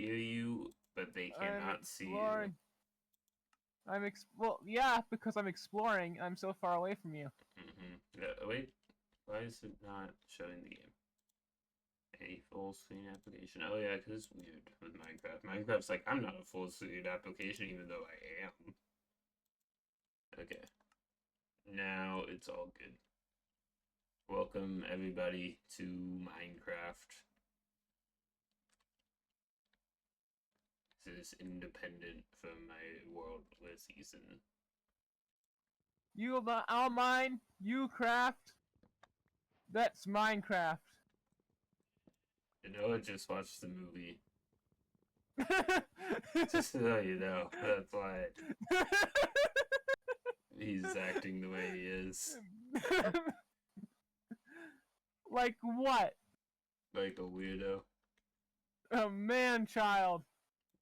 hear you, but they cannot see you. Well, yeah, because I'm exploring. I'm so far away from you. Yeah, wait, why is it not showing the game? A full screen application. Oh yeah, because it's weird with Minecraft. Minecraft's like, I'm not a full screen application, even though I am. Okay. Now it's all good. Welcome everybody to Minecraft. This is independent from my world season. I'll mine. You craft. That's Minecraft. I just watched the movie. Just so you know, that's why he's acting the way he is. Like what? Like a weirdo. A man-child.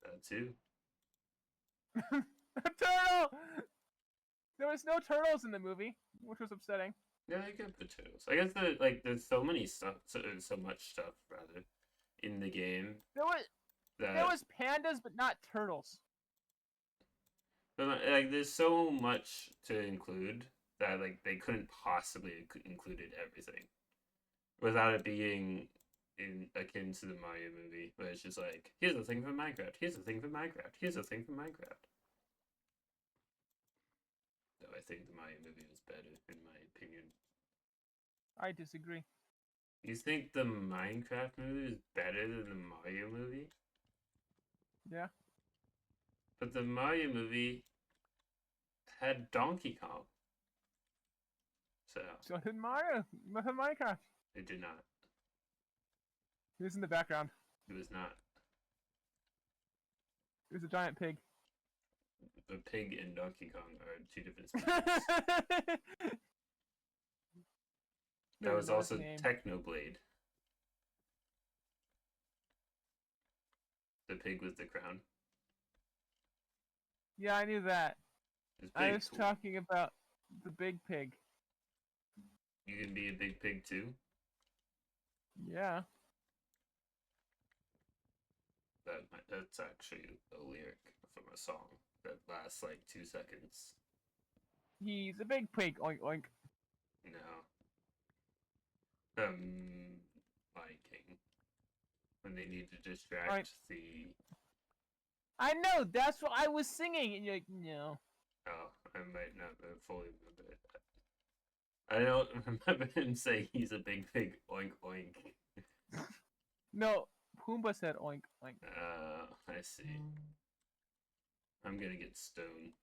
That too. A turtle! There was no turtles in the movie, which was upsetting. Yeah, they get potatoes. I guess there's so much stuff rather in the game. There was pandas, but not turtles. But like, there's so much to include that like they couldn't possibly included everything without it being akin to the Mario movie, where it's just like, here's a thing from Minecraft, here's a thing from Minecraft, here's a thing from Minecraft. Though I think the Mario movie was better, in my opinion. I disagree. You think the Minecraft movie is better than the Mario movie? Yeah. But the Mario movie had Donkey Kong. So did Mario. With Minecraft. It did not. He was in the background. It was not. It was a giant pig. The pig and Donkey Kong are two different species. That was also Technoblade. The pig with the crown. Yeah, I knew that. I was talking about the big pig. You can be a big pig too? Yeah. That's actually a lyric from a song that lasts like 2 seconds. He's a big pig, oink oink. No. Lion King. When they need to distract the... I know, that's what I was singing, and you're like, no. Oh, I might not fully remember it. I don't remember him saying he's a big pig, oink oink. No, Pumbaa said oink oink. I see. I'm gonna get stoned.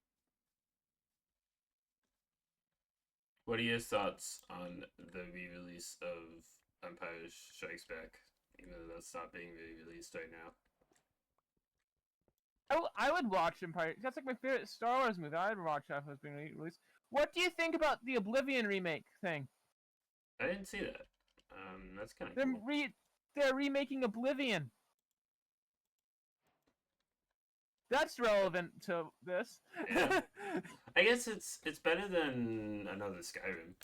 What are your thoughts on the re-release of Empire Strikes Back? Even though that's not being re-released right now. I would watch Empire. That's like my favorite Star Wars movie. I'd watch that if it was being released. What do you think about the Oblivion remake thing? I didn't see that. That's kind of cool. They're remaking Oblivion. That's relevant to this. Yeah. I guess it's better than another Skyrim.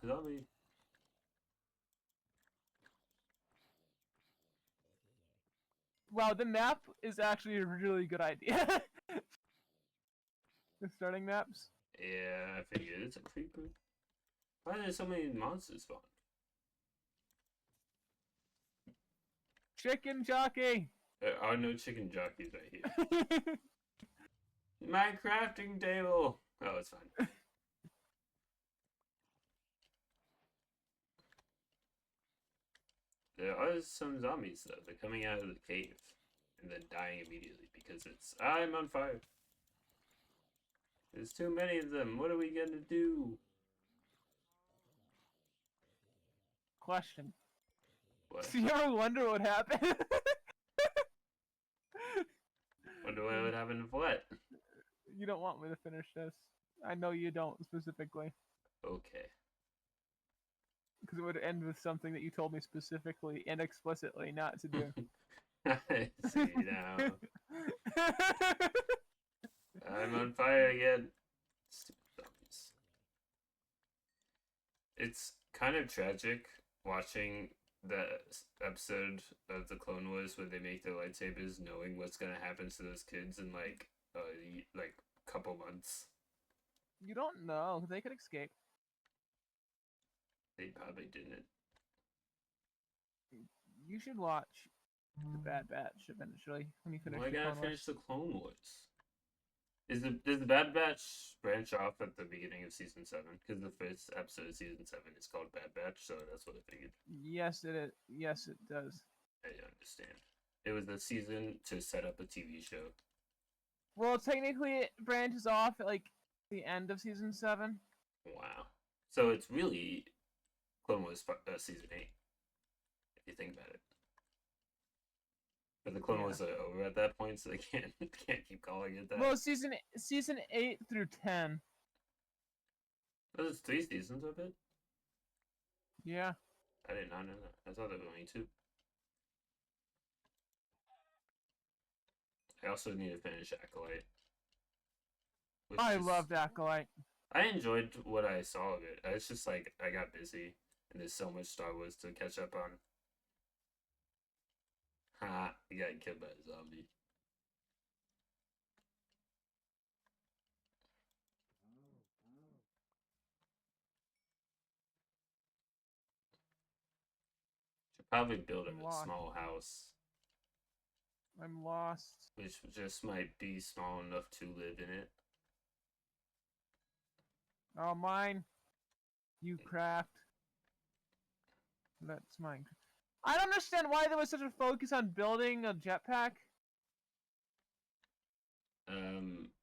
Zombie. Wow, the map is actually a really good idea. The starting maps. Yeah, I figured it's a creeper. Why are there so many monsters spawned? Chicken jockey. There are no chicken jockeys right here. My crafting table. Oh, it's fine. There are some zombies though. They're coming out of the cave and then dying immediately because I'm on fire. There's too many of them. What are we gonna do? Question. What? Do you ever wonder what happened? Wonder what would happen if what? You don't want me to finish this. I know you don't specifically. Okay. Because it would end with something that you told me specifically and explicitly not to do. I see now. I'm on fire again. Stupid zombies. It's kind of tragic watching episode of the Clone Wars where they make their lightsabers, knowing what's gonna happen to those kids in like couple months? You don't know. They could escape. They probably didn't. You should watch the Bad Batch eventually when you finish Well, I the gotta Clone finish Wars. the Clone Wars. Does the Bad Batch branch off at the beginning of season 7? Because the first episode of season 7 is called Bad Batch, so that's what I figured. Yes, it is. Yes, it does. I understand. It was the season to set up a TV show. Well, technically, it branches off at like the end of season 7. Wow. So it's really Clone Wars season 8, if you think about it. But the Clone Wars are over at that point, so they can't keep calling it that. Well, season 8 through 10. Oh, there's 3 seasons of it? Yeah. I did not know that. I thought there were only 2. I also need to finish Acolyte. I loved Acolyte. I enjoyed what I saw of it. It's just like I got busy, and there's so much Star Wars to catch up on. Ha! You got killed by a zombie. Should probably build a small house. I'm lost. Which just might be small enough to live in it. Oh, mine. You craft. That's mine. I don't understand why there was such a focus on building a jetpack.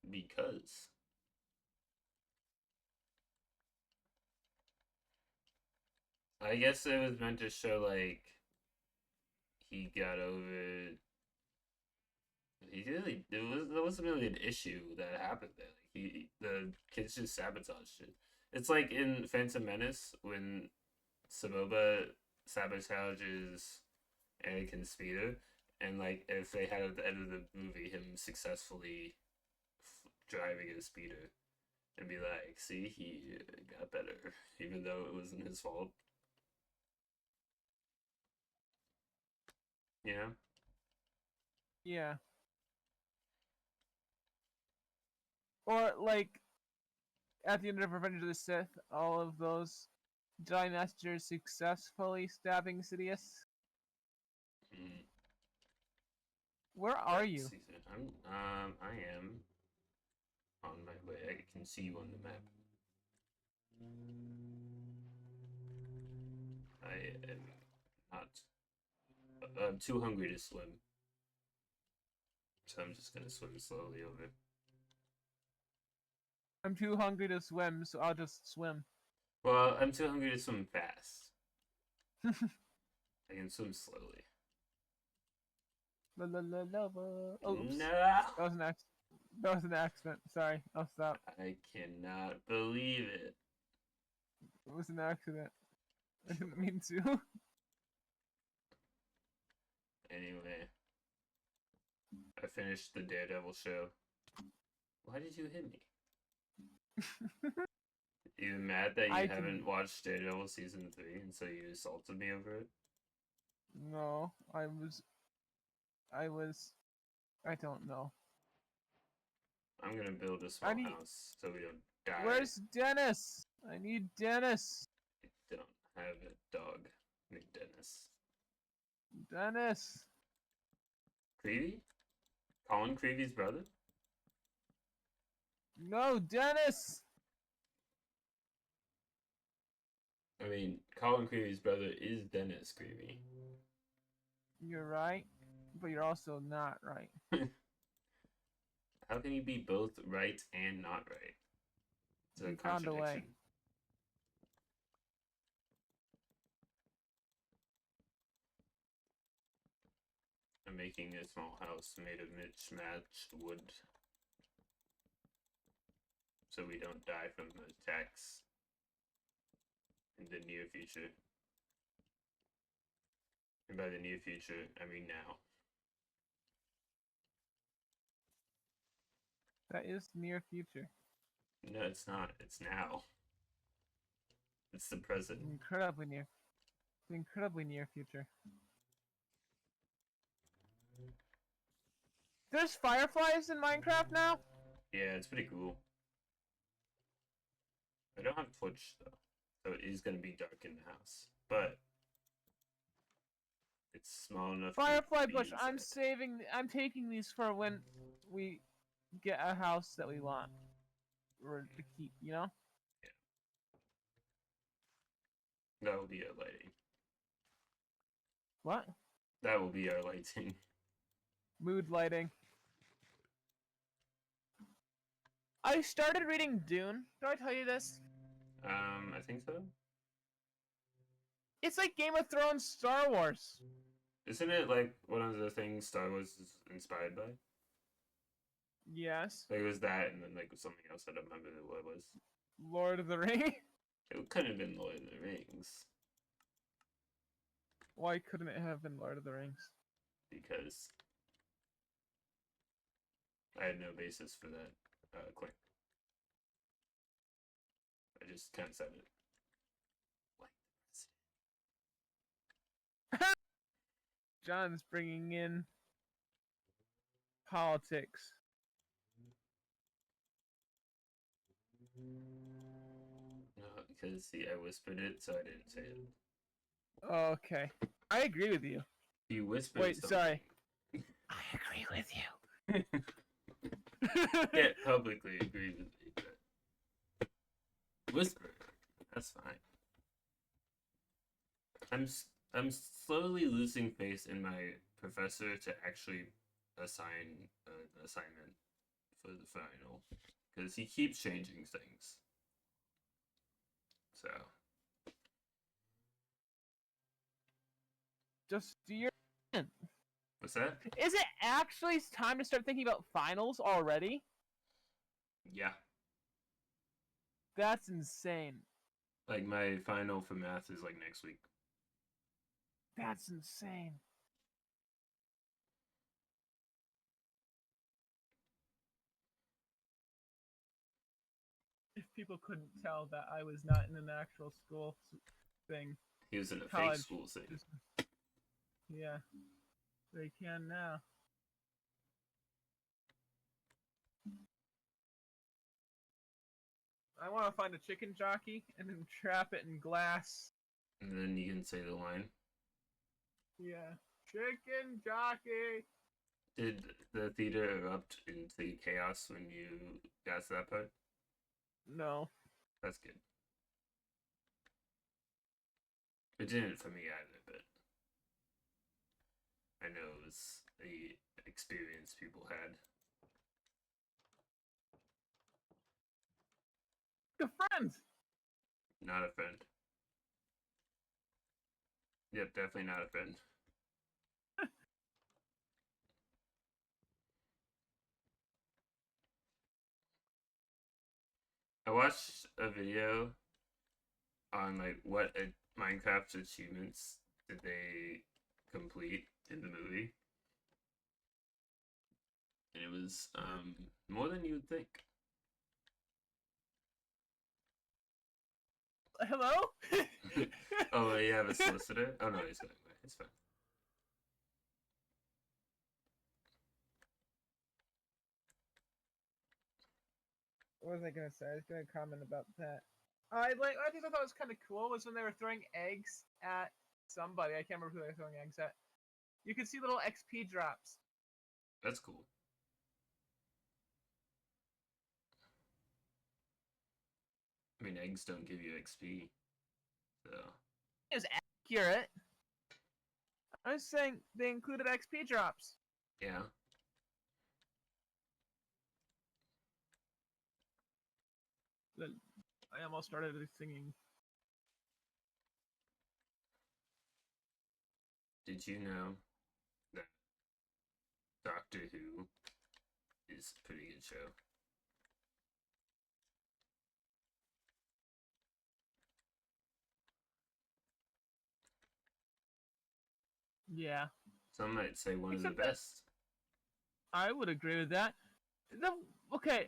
Because I guess it was meant to show like he got over. There wasn't really an issue that happened there. Like the kids just sabotaged it. It's like in Phantom Menace when Saboba sabotages Anakin's speeder, and like if they had at the end of the movie him successfully driving a speeder, and be like, see, he got better, even though it wasn't his fault. You know? Yeah. Or like at the end of Revenge of the Sith, all of those Jedi Masters successfully stabbing Sidious. Mm. Where are you? I am on my way. I can see you on the map. I am not. I'm too hungry to swim, so I'm just gonna swim slowly over. I'm too hungry to swim, so I'll just swim. Well, I'm too hungry to swim fast. I can swim slowly. Oops. No! That was an accident. Sorry, I'll stop. I cannot believe it. It was an accident. I didn't mean to. Anyway, I finished the Daredevil show. Why did you hit me? You mad that you haven't watched Daredevil season 3 and so you assaulted me over it? No, I don't know. I'm gonna build a small house so we don't die. Where's Dennis? I need Dennis. I don't have a dog named Dennis. Dennis. Creevy? Colin Creevy's brother? No, Dennis. I mean, Colin Creevy's brother is Dennis Creevy. You're right, but you're also not right. How can you be both right and not right? It's a contradiction. I'm making a small house made of mismatched wood so we don't die from attacks in the near future. And by the near future, I mean now. That is near future. No, it's not. It's now. It's the present. Incredibly near. The incredibly near future. There's fireflies in Minecraft now? Yeah, it's pretty cool. I don't have Twitch though, so it is gonna be dark in the house, but it's small enough. Firefly to bush. be I'm inside. saving. I'm taking these for when we get a house that we want or to keep. You know. Yeah, that will be our lighting. What? That will be our lighting. Mood lighting. I started reading Dune. Did I tell you this? I think so. It's like Game of Thrones, Star Wars. Isn't it like one of the things Star Wars is inspired by? Yes. Like it was that, and then like something else. I don't remember what it was. Lord of the Ring. It couldn't have been Lord of the Rings Why couldn't it have been Lord of the Rings? because I had no basis for that claim. I just kind of said it. Like John's bringing in politics. no, because see, I whispered it, so I didn't say it. Okay. I agree with you. You whispered. Wait, something. sorry. I agree with you. Can't publicly agree with me, but whisper. That's fine. I'm slowly losing faith in my professor to actually assign an assignment for the final because he keeps changing things. So Just do your. what's that? Is it actually time to start thinking about finals already? Yeah, That's insane. like my final for math is like next week. That's insane. If people couldn't tell that I was not in an actual school thing, He was in a college, fake school thing. just, yeah, they can now. I want to find a chicken jockey and then trap it in glass. And then you can say the line. Yeah, chicken jockey. Did the theater erupt into chaos when you got to that part? No. That's good. It didn't for me either, but I know it was the experience people had. A friend. Not a friend. Yep, definitely not a friend. I watched a video on like what Minecraft achievements did they complete in the movie, and it was more than you would think. Hello? Oh, you have a solicitor? Oh no, he's going away. It's fine. What was I gonna say? I was gonna comment about that. I think I thought was kind of cool was when they were throwing eggs at somebody. I can't remember who they were throwing eggs at. You could see little XP drops. That's cool. I mean, eggs don't give you XP, so It was accurate. I was saying they included XP drops. yeah. I almost started singing. Did you know that Doctor Who is a pretty good show? Yeah. Some might say one Except of the that best. I would agree with that. Okay,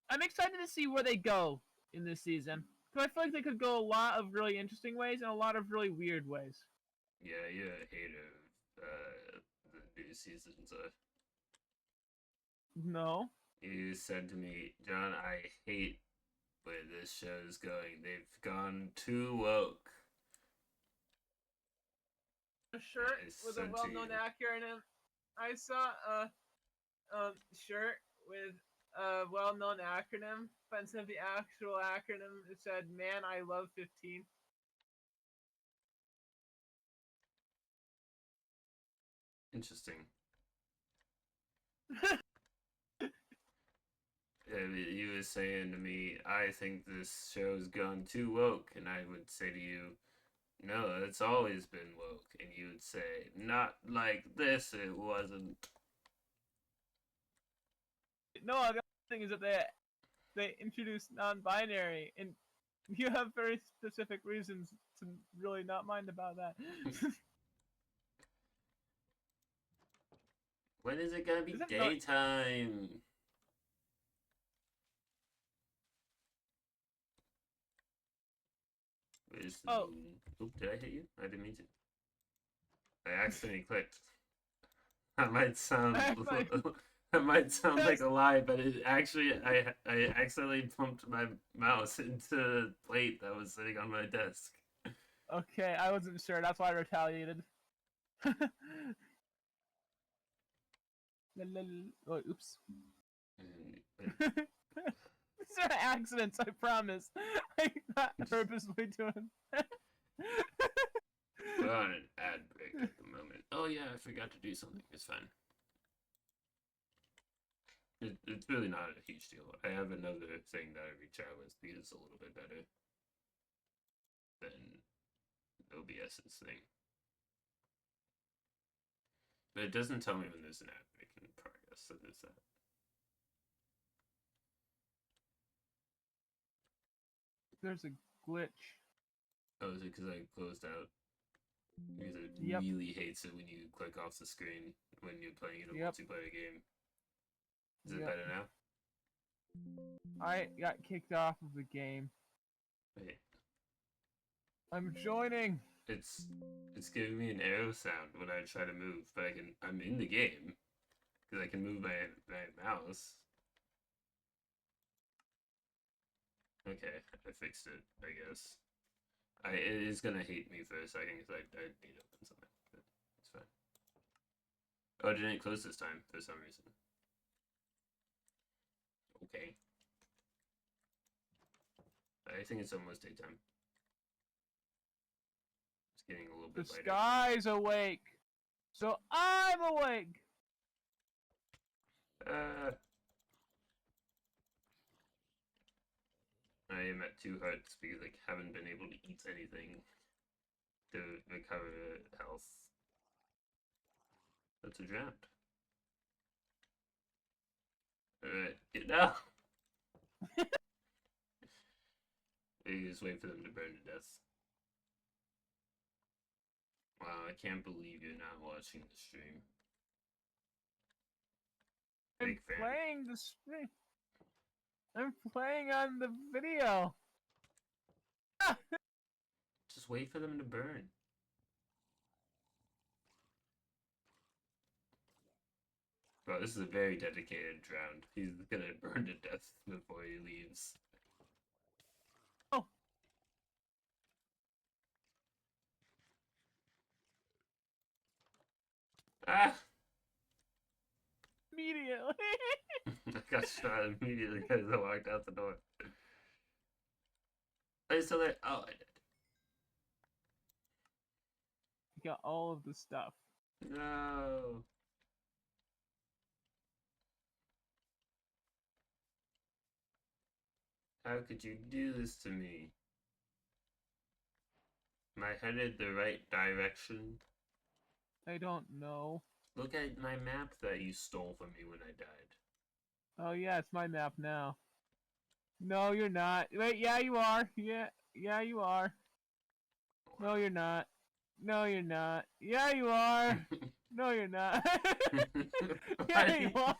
I'm excited to see where they go in this season. Because I feel like they could go a lot of really interesting ways and a lot of really weird ways. Yeah, you're a hater of the new seasons. No. You said to me, John, I hate where this show's going. They've gone too woke. A shirt I with a said to well-known you, acronym. I saw a shirt with a well-known acronym, but instead of the actual acronym, it said "Man, I love 15." interesting. You were saying to me, I think this show's gone too woke, and I would say to you, no, it's always been woke, and you would say, not like this, it wasn't. No, the other thing is that they introduced non-binary, and you have very specific reasons to really not mind about that. When is it gonna be Isn't not daytime? Where's the oh moon? Oop, did I hit you? I didn't mean to. I accidentally clicked. That might sound that might sound like a lie, but it actually I accidentally bumped my mouse into the plate that was sitting on my desk. okay, I wasn't sure. That's why I retaliated. Oh, oops. And These are accidents, I promise. I'm not purposely doing. we're on an ad break at the moment. Oh yeah, I forgot to do something. It's fine. It's really not a huge deal. I have another thing that I reach out with because it's a little bit better than OBS's thing. But it doesn't tell me when there's an ad break in progress, so there's that. There's a glitch. Oh, is it because I closed out? Because it Yep. really hates it when you click off the screen when you're playing in a Yep. multiplayer game. Is it Yep. better now? I got kicked off of the game. Wait, I'm joining. it's giving me an arrow sound when I try to move, but I'm in the game because I can move my mouse. Okay, I fixed it. I guess. It is gonna hate me for a second because I need to open something, but it's fine. Oh, it didn't close this time for some reason. Okay. I think it's almost daytime. It's getting a little The bit lighter. sky's awake. So I'm awake. I am at 2 hearts because I haven't been able to eat anything to recover health. That's a drowned. Alright, get out! You just wait for them to burn to death. Wow, I can't believe you're not watching the stream. I'm playing the stream. I'm playing on the video. Just wait for them to burn. Bro, this is a very dedicated drowned. He's gonna burn to death before he leaves. Oh. Ah! Immediately. I got shot immediately as I walked out the door. Are you still there? Oh, I did. You got all of the stuff. No. How could you do this to me? Am I headed the right direction? I don't know. Look at my map that you stole from me when I died. Oh yeah, it's my map now. No, you're not. Wait, yeah, you are. Yeah, you are. No, you're not. No, you're not. Yeah, you are. No, you're not. Yeah, you are.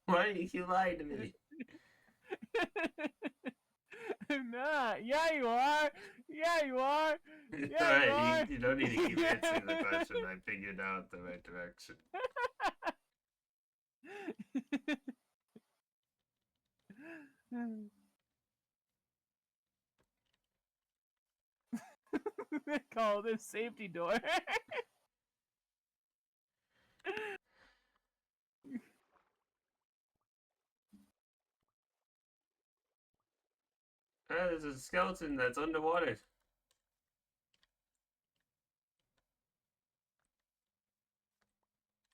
Why did you lie to me? I'm Nah, yeah, you are. Yeah, you are. It's Yeah, you alright, are. you don't need to keep answering the question. I figured out the right direction. They call this safety door. Ah, there's a skeleton that's underwater.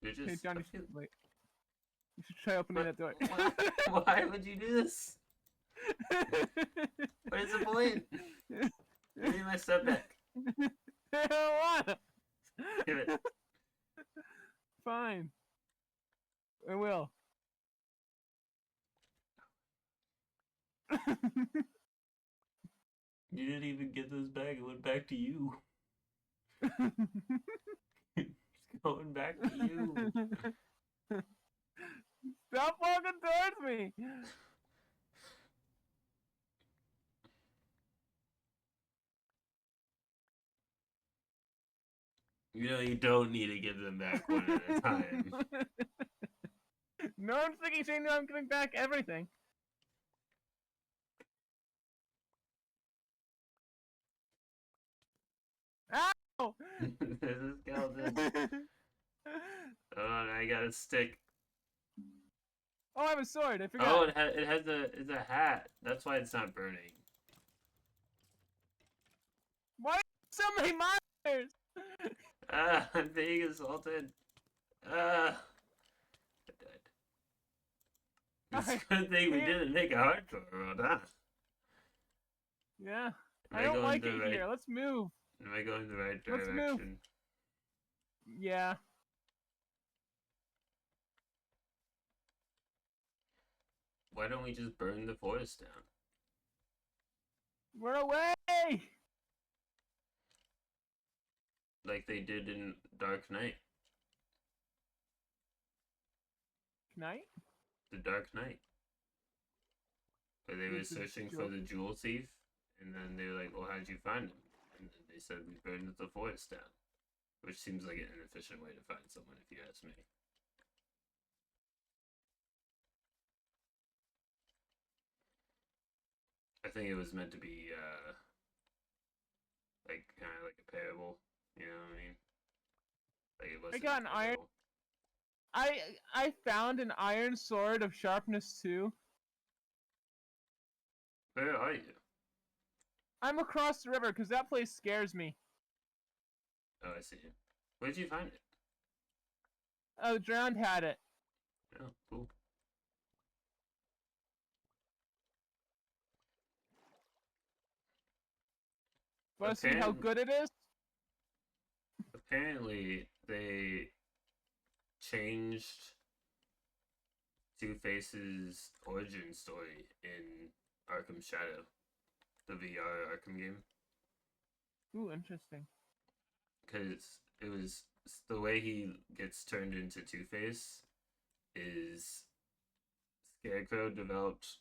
You're Hey, just. John, I you feel, should, wait. You should try opening that door. why would you do this? What is the point? Give me my step back. I don't wanna. Give it. Fine. I will. You didn't even get those back. It went back to you. It's going back to you. Stop walking towards me. You know you don't need to give them back one at a time. No one's thinking saying no, I'm giving back everything. Ow! There's a skeleton. Oh, I got a stick. Oh, I have a sword. I forgot. Oh, it has it's a hat. That's why it's not burning. Why so many monsters? Ah, I'm being assaulted. Ah, I died. It's a good thing we didn't make a hardcore road, huh? Yeah. Am I don't going like the it right, here. Let's move. Am I going the right Let's move. direction? Yeah. Why don't we just burn the forest down? We're away. Like they did in Dark Knight. Knight? The Dark Knight. Where they were With the searching for jewel- the jewel thief, and then they were like, well, how'd you find him? And then they said, we burned the forest down. Which seems like an inefficient way to find someone, if you ask me. I think it was meant to be, like, kind of like a parable. You know what I mean? Like, it wasn't got an iron- literal. I found an iron sword of sharpness 2. Where are you? I'm across the river because that place scares me. Oh, I see you. Where'd you find it? Oh, the drowned had it. Oh, cool. Want to see how good it is? Apparently, they changed Two-Face's origin story in Arkham Shadow, the VR Arkham game. Ooh, interesting. Because it was the way he gets turned into Two-Face is Scarecrow developed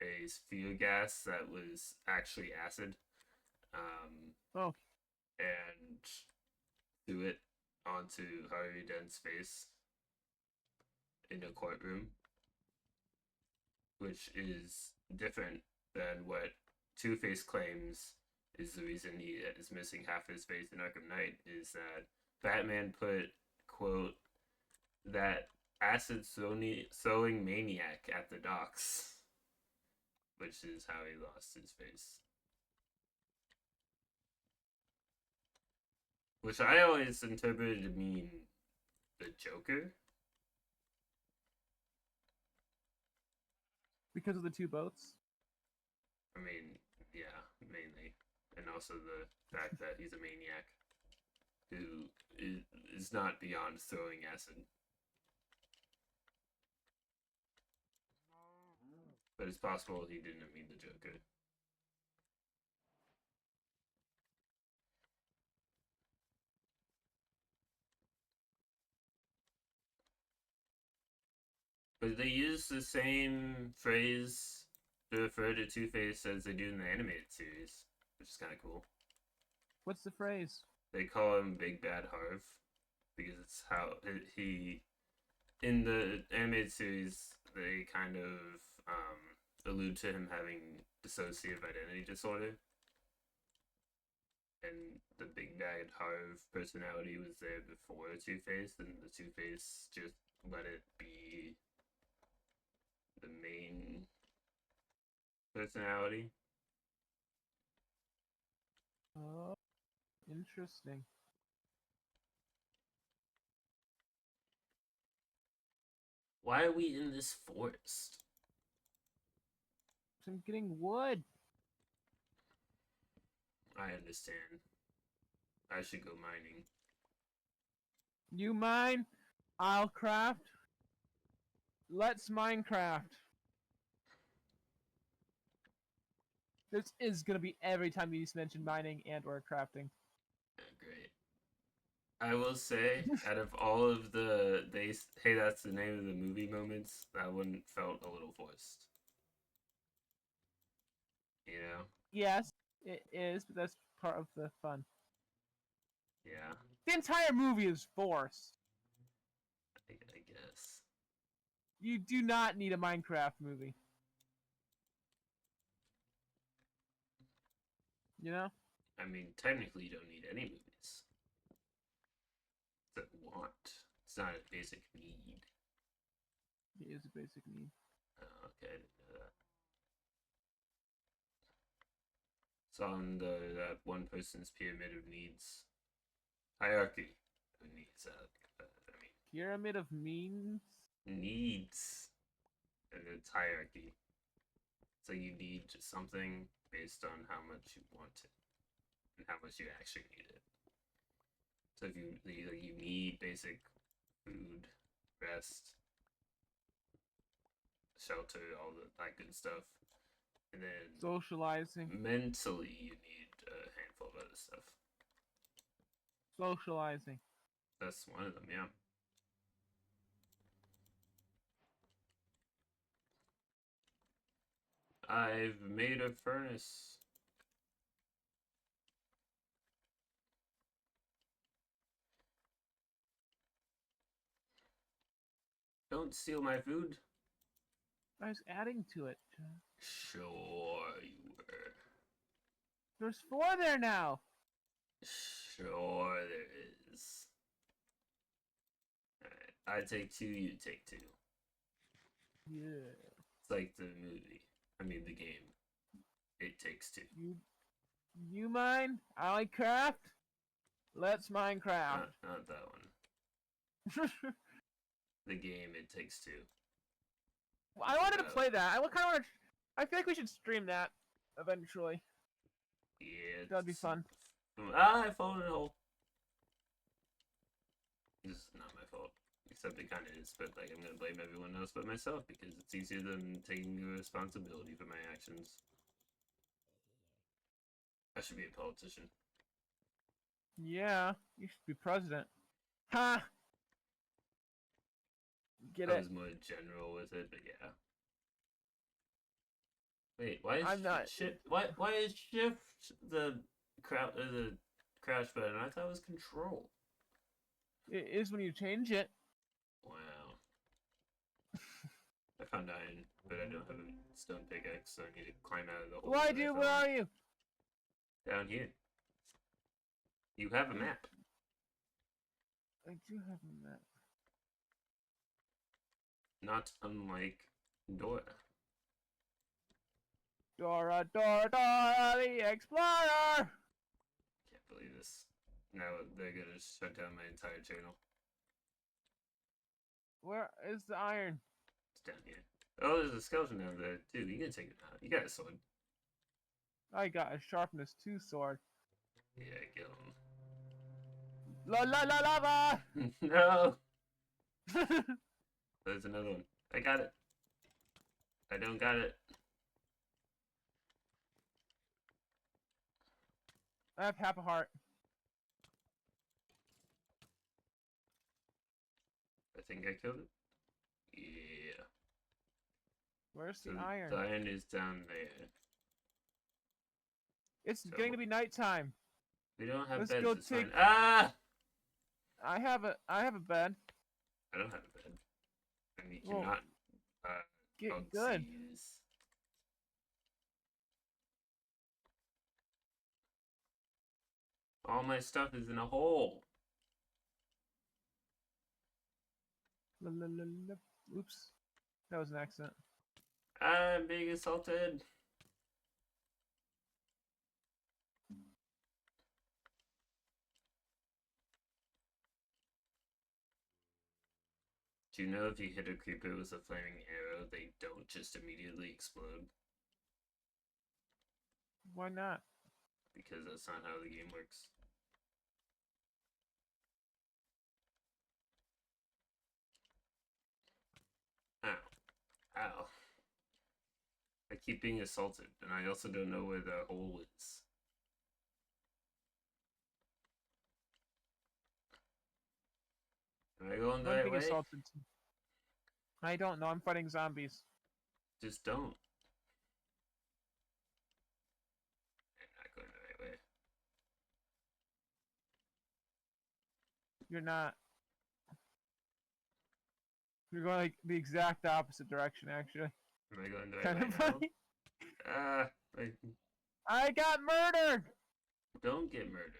a sphere gas that was actually acid, Oh, and threw it onto Harvey Dent's face in a courtroom, which is different than what Two-Face claims is the reason he is missing half his face in Arkham Knight, is that Batman put, quote, that acid throwing maniac at the docks, which is how he lost his face. Which I always interpreted to mean the Joker. because of the two boats? I mean, yeah, mainly. And also the fact that he's a maniac who is not beyond throwing acid. But it's possible he didn't mean the Joker. But they use the same phrase refer to Two-Face as they do in the animated series, which is kind of cool. What's the phrase? They call him Big Bad Harv because it's how he in the animated series they kind of allude to him having dissociative identity disorder, and the Big Bad Harv personality was there before Two-Face, and the Two-Face just let it be the main personality. Oh, interesting. Why are we in this forest? I'm getting wood. I understand. I should go mining. You mine, I'll craft. Let's Minecraft. This is gonna be every time you mention mining and or crafting. Great. I will say, out of all of the hey, that's the name of the movie moments, that one felt a little forced. You know? Yes, it is, but that's part of the fun. Yeah, The entire movie is forced. I guess. You do not need a Minecraft movie. You know? I mean, technically, you don't need any movies. It's a want. It's not a basic need. It is a basic need. Oh, okay, I didn't know that. It's on that one person's pyramid of needs. Hierarchy of needs. I mean, Pyramid of means? needs. And it's hierarchy. So you need something based on how much you want it and how much you actually need it. So if you need basic food, rest, shelter, all that good stuff, and then Socializing. mentally you need a handful of other stuff. Socializing. That's one of them, yeah. I've made a furnace. Don't steal my food. I was adding to it. Sure you were. There's 4 there now. Sure there is. Alright, I take 2, you take 2. Yeah. It's like the movie. I mean the game. It takes 2. You mine? I like craft? Let's Minecraft. Not that one. The game It Takes 2. I wanted to play that. I feel like we should stream that eventually. Yeah, That'd be fun. I fall in a hole. This is not my fault. Except it kind of is, but like I'm gonna blame everyone else but myself because it's easier than taking the responsibility for my actions. I should be a politician. Yeah, you should be president. Ha! Get I it? was more general with it, but yeah. Wait, why is I'm not. Why is shift the crash button? I thought it was control. It is when you change it. Wow. I found iron, but I don't have a stone pickaxe, so I need to climb out of the hole. Why, dude? Where are you? Down here. You have a map. I do have a map. Not unlike Dora. Dora, Dora, Dora, the Explorer! Can't believe this. Now they're gonna shut down my entire channel. Where is the iron? It's down here. Oh, there's a skeleton down there. Dude, you can take it out. You got a sword. I got a sharpness 2 sword. Yeah, kill him. La la la lava! No! There's another one. I got it. I don't got it. I have half a heart. I think I killed it. Yeah. Where's So the iron? the iron is down there. It's So getting to be nighttime. we don't have Let's beds. go It's take. fine. Ah! I have a bed. I don't have a bed. And we Well, cannot get bug good. seize. All my stuff is in a hole. Oops, that was an accident. I'm being assaulted. Do you know if you hit a creeper with a flaming arrow, they don't just immediately explode? Why not? Because that's not how the game works. Ow. Ow. I keep being assaulted, and I also don't know where the hole is. Am I going the I'm right being way? assaulted. I don't know. I'm fighting zombies. Just don't. I'm not going the right way. You're not. You're going like the exact opposite direction, actually. Am I going the right Kind way of now? funny. I I got murdered. don't get murdered.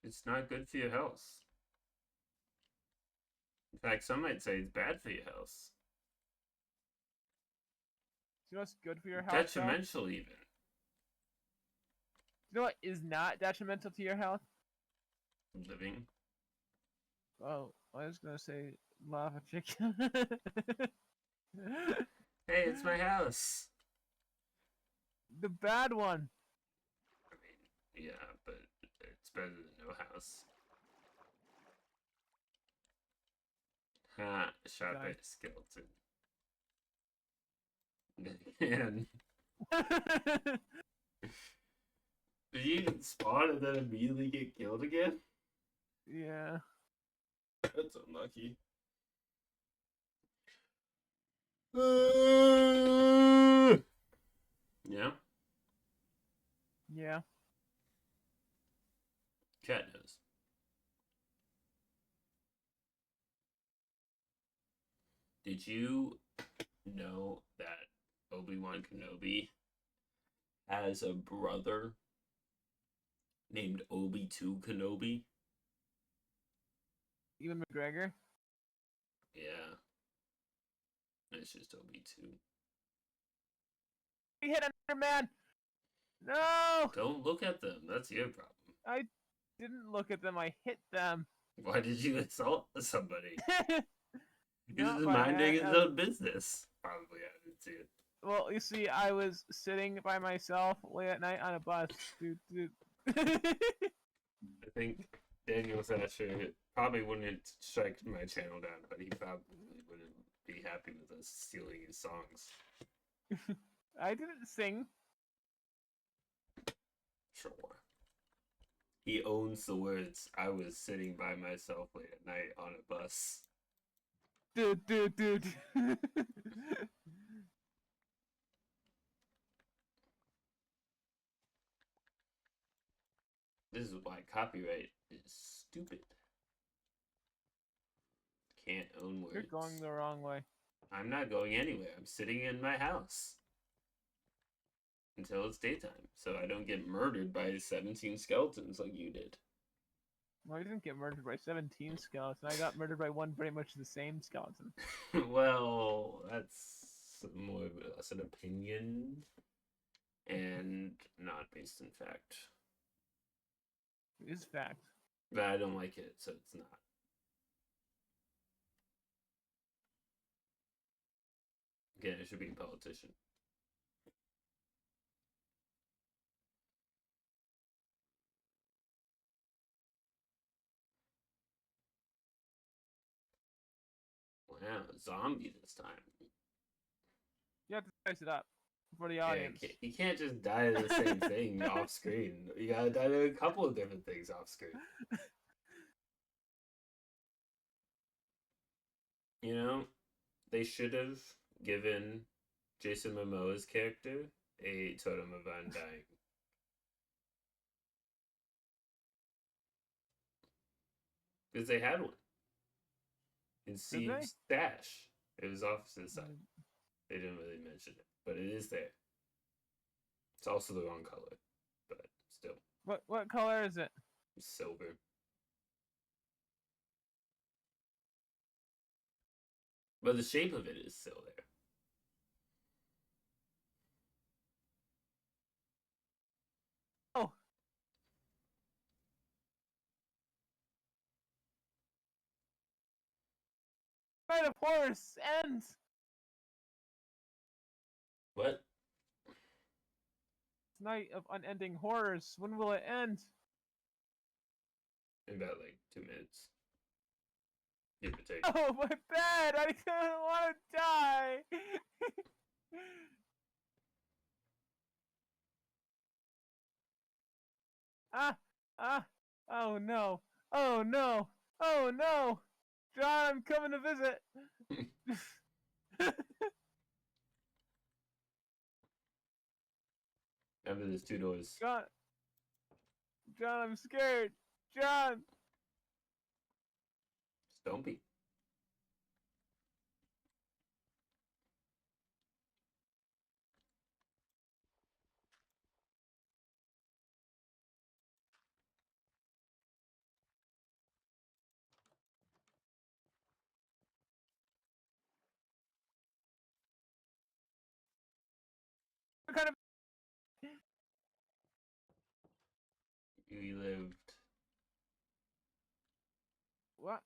It's not good for your health. In fact, some might say it's bad for your health. You know what's good for your health? Detrimental, even. You know what is not detrimental to your health? Living. Oh, I was gonna say lava chicken. Hey, it's my house. The bad one. I mean, yeah, but it's better than no house. Ha, shot by a Die. skeleton. Man, did you spawn and then immediately get killed again? Yeah. That's unlucky. Yeah, Yeah. cat knows. Did you know that Obi-Wan Kenobi has a brother named Obi-2 Kenobi? Ewan McGregor. Yeah. It's just Obi-2. We hit another man. No. Don't look at them. That's your problem. I didn't look at them. I hit them. Why did you assault somebody? He's No, just by minding his that, own business. Probably, I didn't see it. well, you see, I was sitting by myself late at night on a bus. Dude. I think Daniel Sasher probably wouldn't strike my channel down, but he probably wouldn't be happy with us stealing his songs. I didn't sing. Sure. He owns the words, I was sitting by myself late at night on a bus. Dude. This is why copyright is stupid. Can't own words. You're going the wrong way. I'm not going anywhere. I'm sitting in my house. Until it's daytime, so I don't get murdered by 17 skeletons like you did. Well, I didn't get murdered by 17 skeletons. I got murdered by one pretty much the same skeleton. Well, that's more of an opinion and not based in fact. It is fact. But I don't like it, so it's not. Again, I should be a politician. Wow, zombie this time. You have to spice it up for the Yeah, audience. you can't just die to the same thing off screen. You gotta die to a couple of different things off screen. You know? they should have given Jason Momoa's character a totem of undying. Because they had one in Did they? Steve's stash. It was off to the side. They didn't really mention it, but it is there. It's also the wrong color, but still. What color is it? Silver. But the shape of it is still there. Oh. Night of Horse ends. What? Night of Unending Horrors. When will it end? In about like 2 minutes. Give or take. Oh, my bed! I don't want to die! Oh no! Oh no! Oh no! John, I'm coming to visit! Remember, there's 2 doors. John, I'm scared! John! Just don't be. What kind of... You lived. What?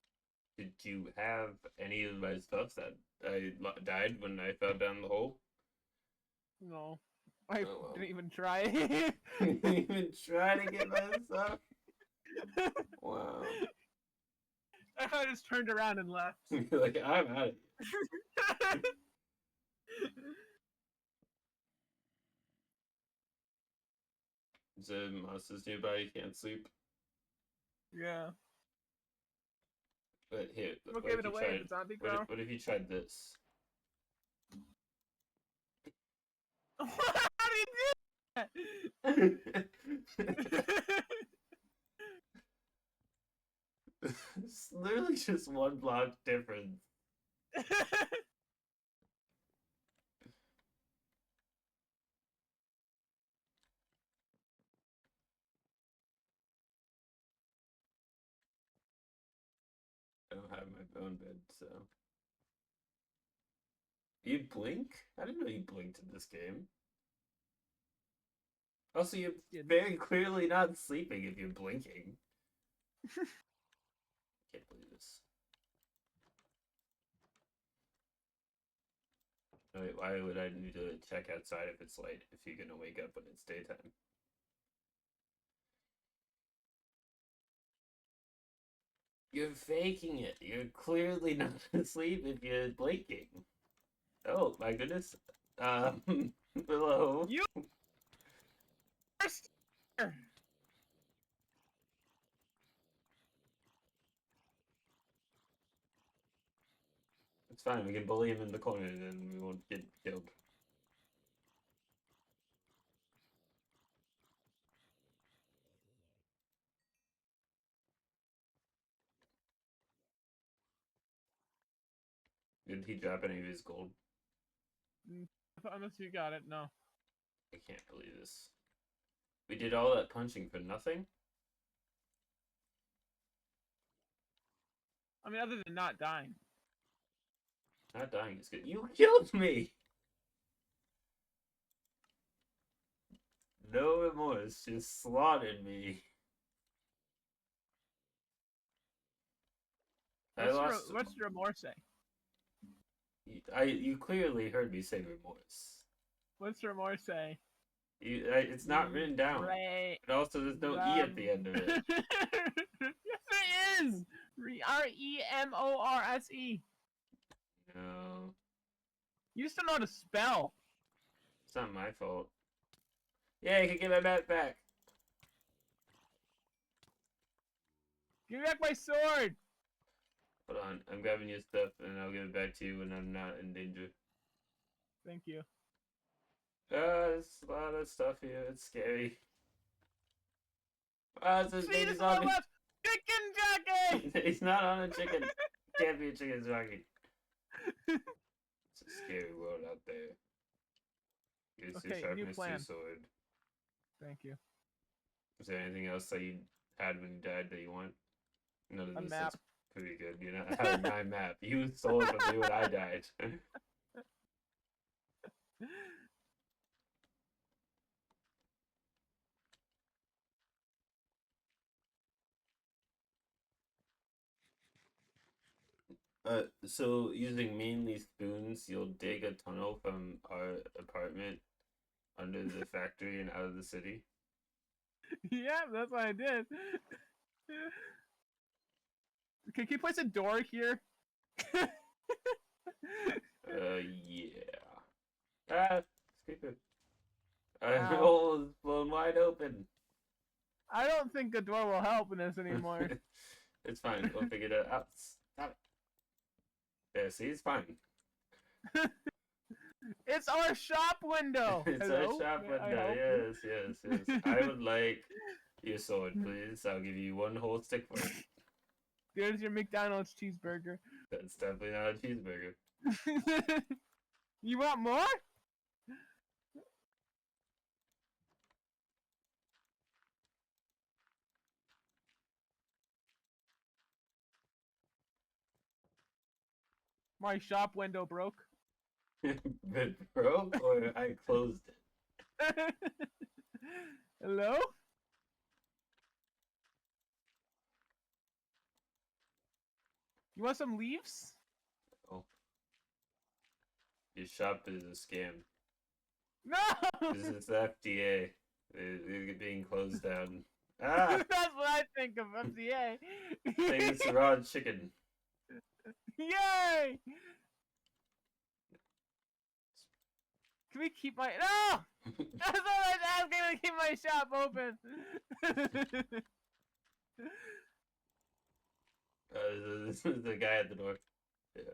Did you have any of my stuff that I died when I fell down the hole? No. I Oh, well. didn't even try. You didn't even try to get my stuff? Wow. I just turned around and left. You're like, I'm out of here. There's monsters nearby, you can't sleep. Yeah. But here, We'll give it away to Zombie Girl. what if you tried this? How do you do that? It's literally just 1 block difference. I don't have my bone bed, so. You blink? I didn't know you blinked in this game. Also, you're very clearly not sleeping if you're blinking. Can't believe this. Wait, why would I need to check outside if it's light if you're gonna wake up when it's daytime? You're faking it. You're clearly not asleep if you're blinking. Oh my goodness. Hello. You. It's fine. We can bully him in the corner, and then we won't get killed. Did he drop any of his gold? Unless you got it, no. I can't believe this. We did all that punching for nothing? I mean, other than not dying. Not dying is good. You killed me! No remorse, just slaughtered me. What's your remorse say? You clearly heard me say remorse. What's remorse say? It's not written down. Right. And also, there's no E at the end of it. Yes, it is! REMORSE. No. You still know how to spell. It's not my fault. Yeah, you can get my bat back. Give me back my sword! Hold on, I'm grabbing your stuff and I'll give it back to you when I'm not in danger. Thank you. There's a lot of stuff here. It's scary. It's a See, baby this is what I zombie. left. Chicken jockey. He's not on a chicken. Can't be a chicken jockey. It's a scary world out there. Use your Okay, new sharpness to your plan. sword. Thank you. Is there anything else that you had when you died that you want? None of A this map. looks pretty good. You're not having my map. You stole it from me when I died. So using mainly spoons, you'll dig a tunnel from our apartment under the factory and out of the city. Yeah, that's what I did. Okay, can you place a door here? Yeah. Ah, skip it. Ow. Oh, it's blown wide open. I don't think a door will help in this anymore. It's fine. We'll figure it out. Stop it. Yeah, see, it's fine. It's our shop window. It's Hello? our shop May I window. help Yes, yes, yes. I would like your sword, please. I'll give you one whole stick for it. There's your McDonald's cheeseburger. That's definitely not a cheeseburger. You want more? My shop window broke. It broke or I closed it. Hello? You want some leaves? Oh. Your shop is a scam. No! This is the FDA. They're being closed down. Ah! That's what I think of FDA. I think it's the raw chicken. Yay! Can we keep my no? That's what I was asking to keep my shop open. This is the guy at the door. Yeah.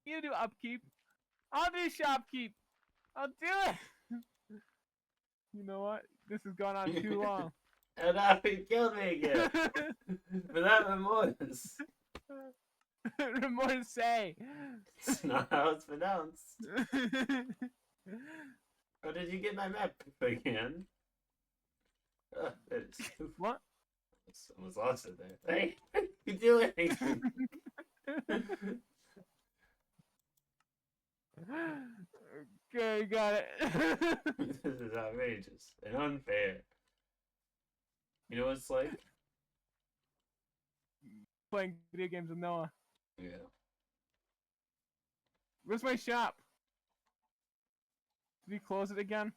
You do upkeep. I'll do shopkeep. I'll do it. You know what? This has gone on too long. And now he killed me again. Without remorse. Remorse. It's not how it's pronounced. Oh, did you get my map again? It's What? almost lost it there. Hey, what are you doing? Okay, got it. This is outrageous and unfair. You know what it's like? Playing video games with Noah. Yeah. Where's my shop? Did he close it again?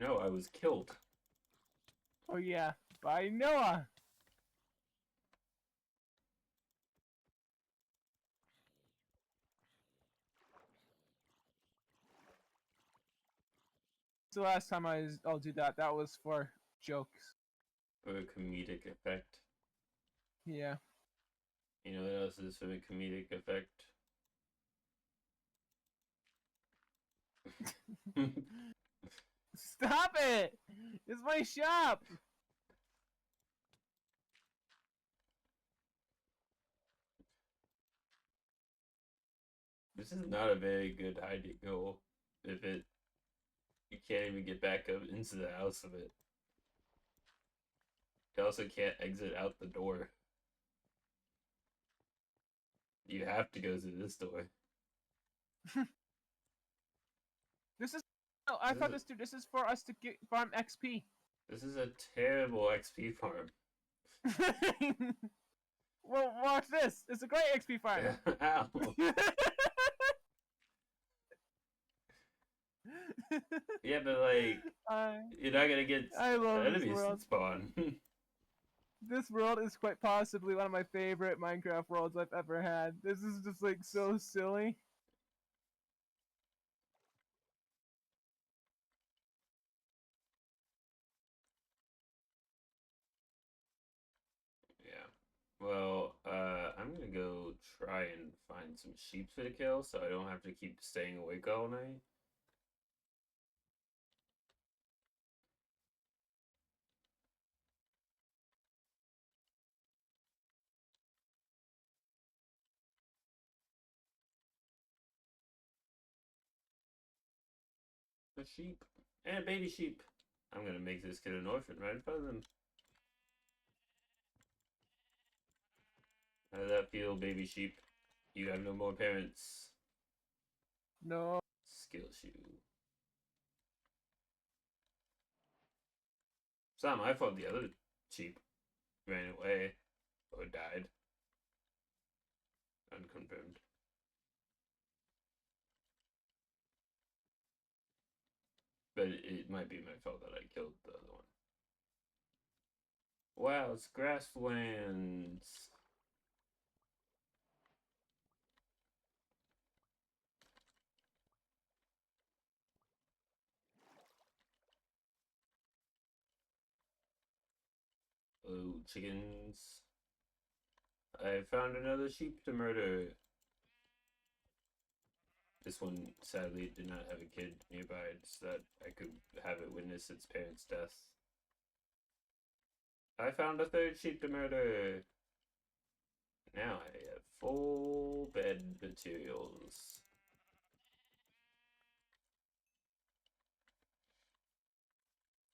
No, I was killed. Oh yeah, by Noah. It's the last time I'll do that. That was for jokes. For a comedic effect. Yeah. You know what else is for a comedic effect? Stop it! It's my shop! This is not a very good hide and go if you can't even get back up into the house of it. You also can't exit out the door. You have to go through this door. This is. Oh, I thought this, dude. This is for us to get farm XP. This is a terrible XP farm. Well, watch this. It's a great XP farm. Ow. Yeah, but like, you're not gonna get I love this enemies world. to spawn. This world is quite possibly one of my favorite Minecraft worlds I've ever had. This is just like so silly. Well, I'm gonna go try and find some sheep to kill so I don't have to keep staying awake all night. A sheep. And a baby sheep. I'm gonna make this kid an orphan right in front of them. How does that feel, baby sheep? You have no more parents. No. Skill shoe. It's not my fault the other sheep ran away or died. Unconfirmed. But it might be my fault that I killed the other one. Wow, it's grasslands. Oh, chickens. I found another sheep to murder. This one sadly did not have a kid nearby so that I could have it witness its parents' death. I found a third sheep to murder. Now I have full bed materials.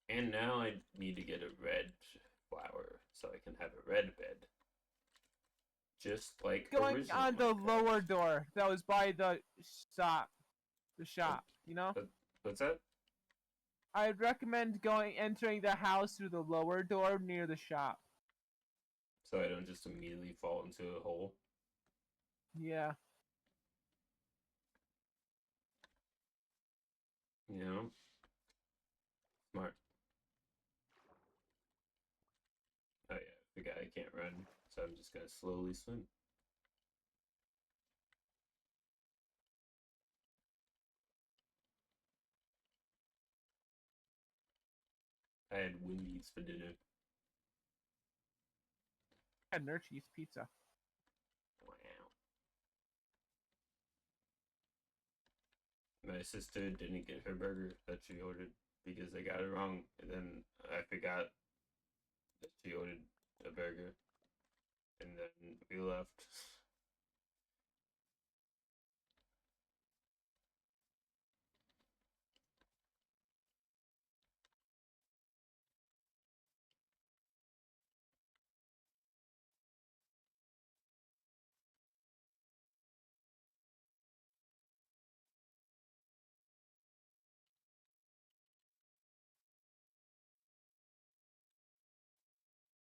And now I need to get a red flower so I can have a red bed. Just like Going original on the Minecraft. lower door that was by the shop. The shop, you know? What's that? I'd recommend entering the house through the lower door near the shop. So I don't just immediately fall into a hole. Yeah. You know? Smart. Oh yeah, the guy can't run, so I'm just gonna slowly swim. I had Wendy's for dinner. I had Nurchie's pizza. Wow. My sister didn't get her burger that she ordered because I got it wrong, and then I forgot that she ordered a burger, and then we left.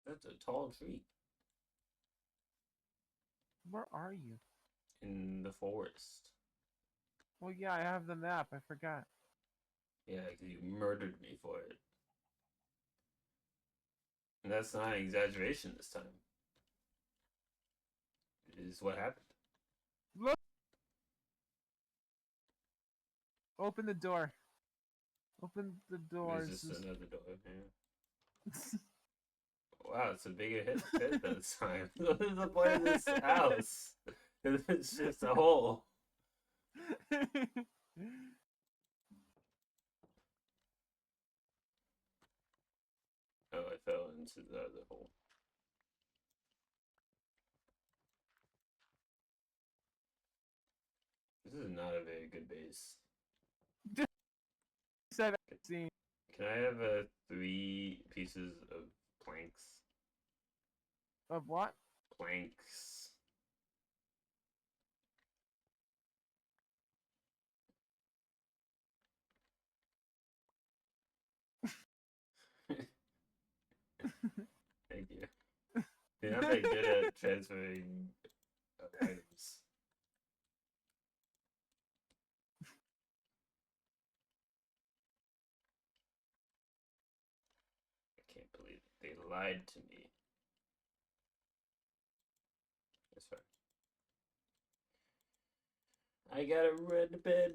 That's a tall tree Where are you? in the forest. Well, yeah, I have the map. I forgot. Yeah, because you murdered me for it. And that's not an exaggeration this time. It is what happened. Look! Open the door. Open the There's doors. just another door. Yeah. Wow, it's a bigger hit this time. What is the point of this house? It's just a hole. Oh, I fell into the other hole. This is not a very good base. Said I've seen. Can I have 3 pieces of planks? Of what? Planks. Thank you. You're not very good at transferring items. I can't believe it. They lied to me. That's fine. I got a red bed.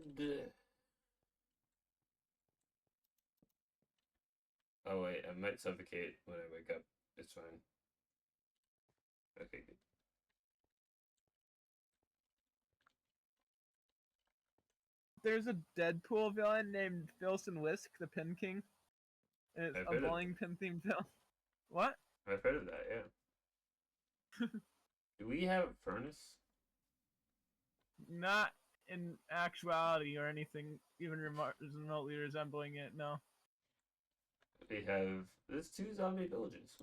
Oh wait, I might suffocate when I wake up. It's fine. Okay, good. There's a Deadpool villain named Philson Whisk, the Pin King. And it's I've a heard of bowling pin themed film. What? I've heard of that, yeah. Do we have a furnace? Not in actuality or anything even remotely resembling it, no. We have there's 2 zombie villages.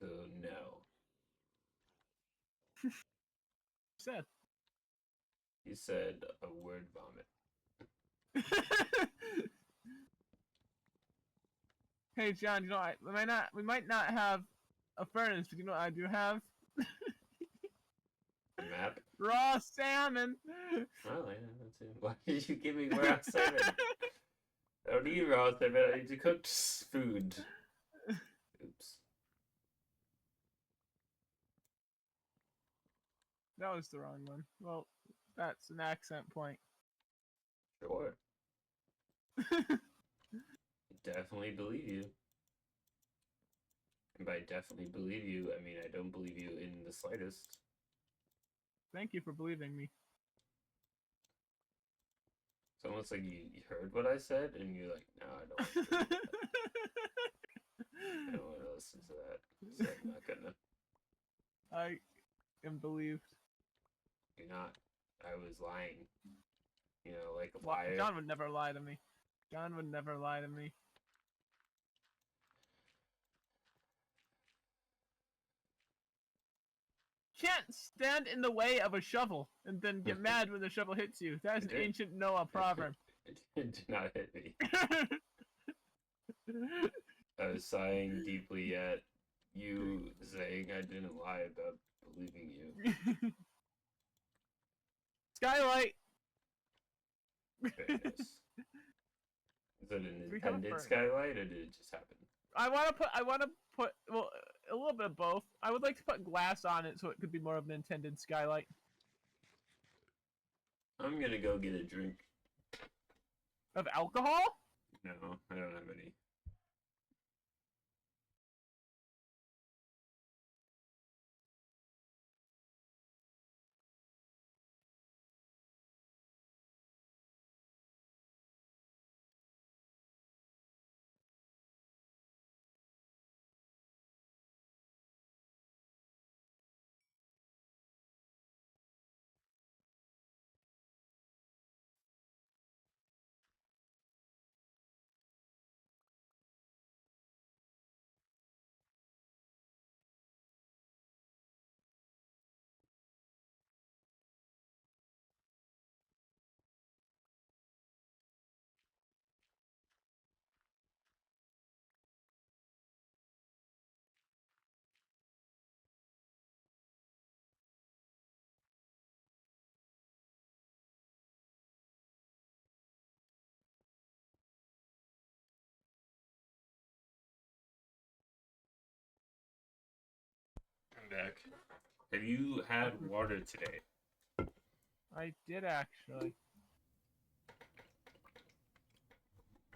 So no. Said. You said a word vomit. Hey John, you know we might not have a furnace, but you know what I do have? A map? Raw salmon. Oh yeah, that's it. Why did you give me raw salmon? I don't need raw salmon, I need to cook food. Oops. That was the wrong one. Well, that's an accent point. Sure. Definitely believe you. And by definitely believe you, I mean I don't believe you in the slightest. Thank you for believing me. It's almost like you heard what I said and you're like, no, I don't want to believe that. I don't want to listen to that. So I'm not gonna. I am believed. You're not. I was lying. You know, like a liar. John would never lie to me. John would never lie to me. Can't stand in the way of a shovel and then get mad when the shovel hits you. That is an ancient Noah proverb. It did not hit me. I was sighing deeply at you saying I didn't lie about believing you. Skylight. Very nice. Is it an We have a intended furnace. skylight or did it just happen? I want to put well a little bit of both. I would like to put glass on it so it could be more of an intended skylight. I'm gonna go get a drink. Of alcohol? No, I don't have any. I'm back. Have you had water today? I did actually.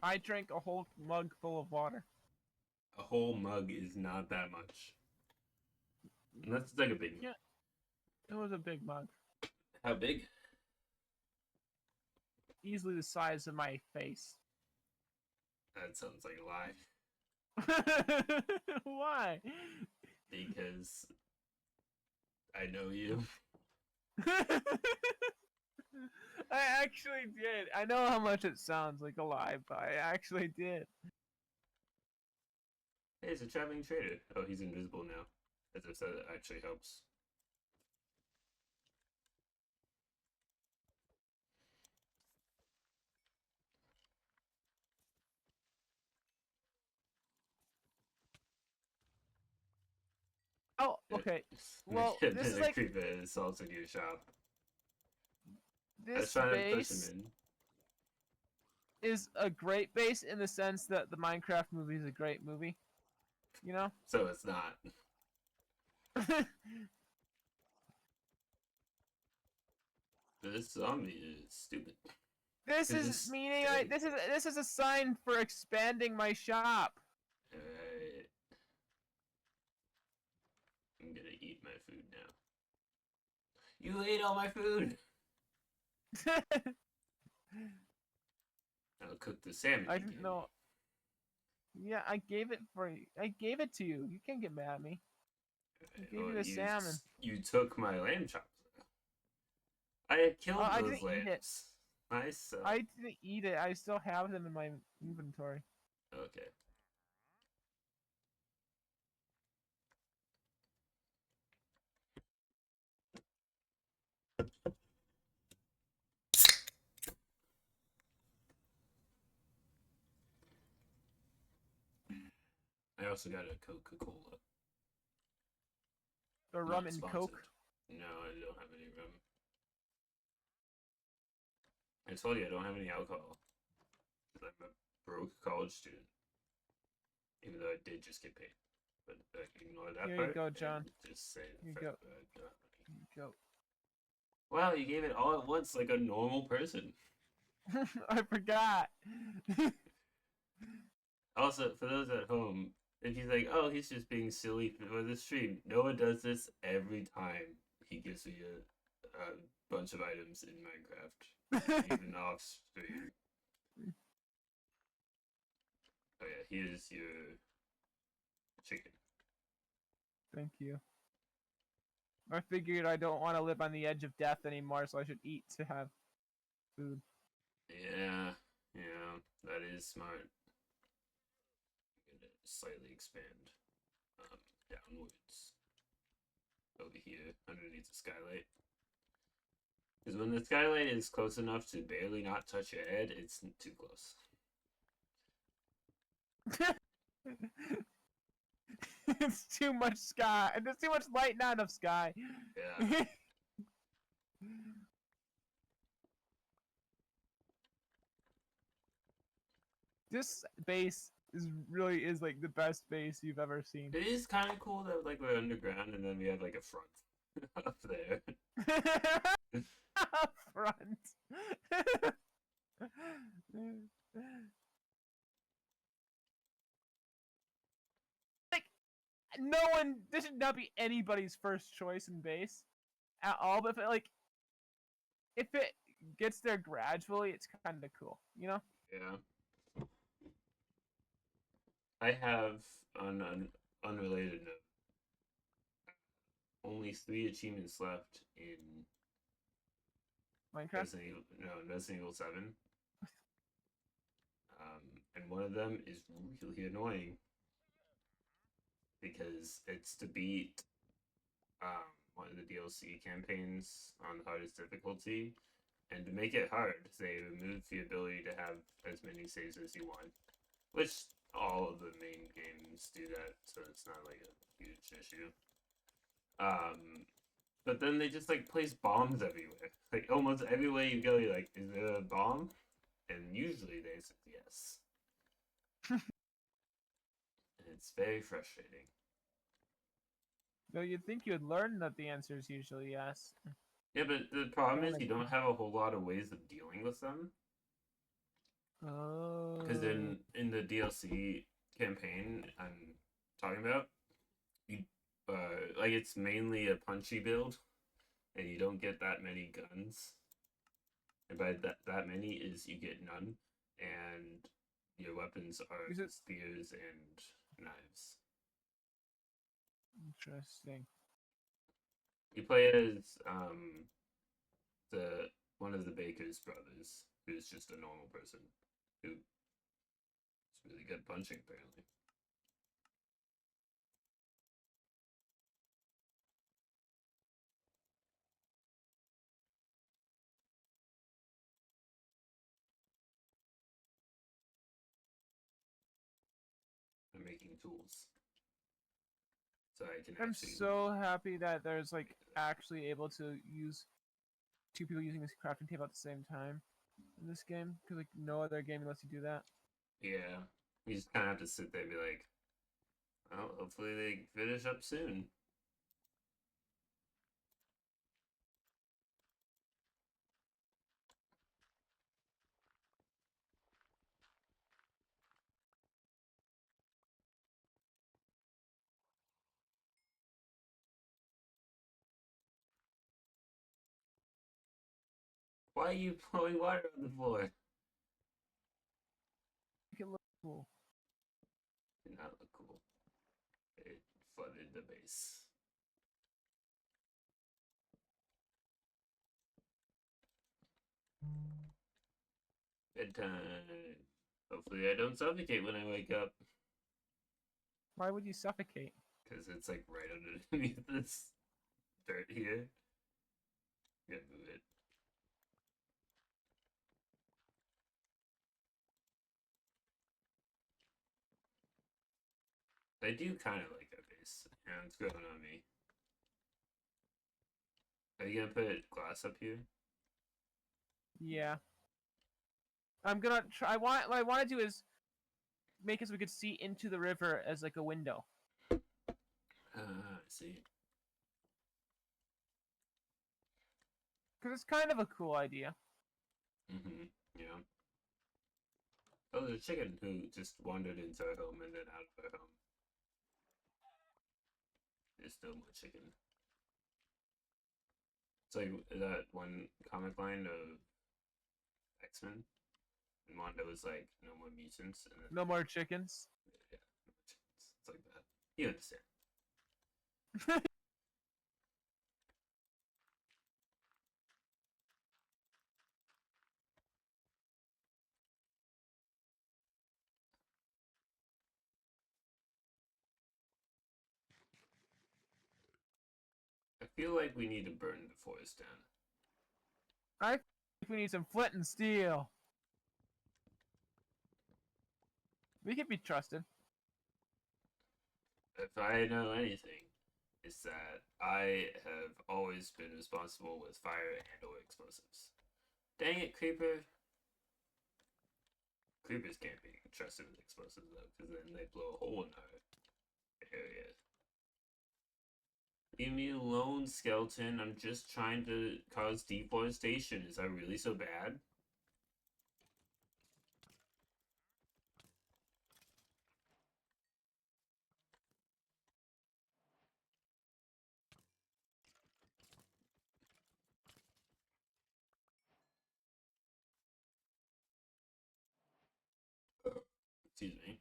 I drank a whole mug full of water. A whole mug is not that much. Unless it's like a big mug. Yeah, it was a big mug. How big? Easily the size of my face. That sounds like a lie. Why? Because I know you. I actually did. I know how much it sounds like a lie, but I actually did. Hey, it's a traveling trader. Oh, he's invisible now. As I said, it actually helps. Oh, okay. Well, this is like creep that assaults in your shop. I was this trying to push base him is a great base in the sense that the Minecraft movie is a great movie. You know? in. So it's not. This zombie is stupid. This It's is just meaning egg. this is a sign for expanding my shop. Alright. I'm gonna eat my food now. You ate all my food! I'll cook the salmon I you didn't gave know. Yeah, I gave it for you. I gave it to you. You can't get mad at me. I me. gave you Well, the salmon. you took my lamb chops. I had killed I those didn't eat it. lambs. Nice. I didn't eat it. I still have them in my inventory. Okay. I also got a Coca-Cola. The rum Not and sponsored. Coke. No, I don't have any rum. I told you I don't have any alcohol. Because I'm a broke college student. Even though I did just get paid. But ignore that Here part. you go, John. Just say Here you the go. fact that I don't have any. Here you go. Wow, you gave it all at once like a normal person. I forgot. Also, for those at home, if he's like, oh, he's just being silly for the stream, Noah does this every time he gives me a bunch of items in Minecraft, even off stream. Oh yeah, here's your chicken. Thank you. I figured I don't want to live on the edge of death anymore, so I should eat to have food. Yeah, that is smart. I'm gonna slightly expand downwards over here underneath the skylight. Because when the skylight is close enough to barely not touch your head, it's too close. It's too much sky. There's too much light, not enough sky. Yeah. This base really is like the best base you've ever seen. It is kind of cool that like we're underground and then we have like a front up there. Front. Like, no one. This should not be anybody's first choice in base at all. But if it gets there gradually, it's kind of cool, you know. Yeah. I have on an unrelated note only 3 achievements left in Minecraft. Resident Evil 7. And one of them is really annoying because it's to beat one of the DLC campaigns on the hardest difficulty, and to make it hard, they remove the ability to have as many saves as you want, which all of the main games do that, so it's not like a huge issue. But then they just like place bombs everywhere. Like almost everywhere you go, you're like, is there a bomb? And usually they say yes. And it's very frustrating. No, you'd think you'd learn that the answer is usually yes. Yeah, but the problem is you don't have a whole lot of ways of dealing with them. Oh. Because in the DLC campaign I'm talking about, you like it's mainly a punchy build, and you don't get that many guns. And by that many is you get none, and your weapons are spears and knives. Interesting. You play as the one of the baker's brothers, who's just a normal person who is really good punching apparently. I'm making tools. So I can I'm so happy that there's like actually able to use 2 people using this crafting table at the same time in this game, because like no other game lets you do that. Yeah, you just kind of have to sit there and be like, well, hopefully they finish up soon. Why are you pouring water on the floor? Make it look cool. Did not look cool. It flooded the base. Bedtime. Hopefully I don't suffocate when I wake up. Why would you suffocate? Because it's like right underneath this dirt here. Gotta move it. I do kind of like that base. Yeah, it's growing on me. Are you gonna put glass up here? Yeah. I'm gonna try. What I want to do is make it so we could see into the river as like a window. I see. Because it's kind of a cool idea. Yeah. Oh, there's a chicken who just wandered into our home and then out of our home. There's still more chicken. It's like that one comic line of X-Men. And Wanda was like, no more mutants. And then, No more chickens. yeah, no more chickens. It's like that. You understand. I feel like we need to burn the forest down. I think we need some flint and steel. We can be trusted. If I know anything, it's that I have always been responsible with fire and or explosives. Dang it, Creeper. Creepers can't be trusted with explosives though, because then they blow a hole in our area. Leave me alone, skeleton. I'm just trying to cause deforestation. Is that really so bad? Excuse me.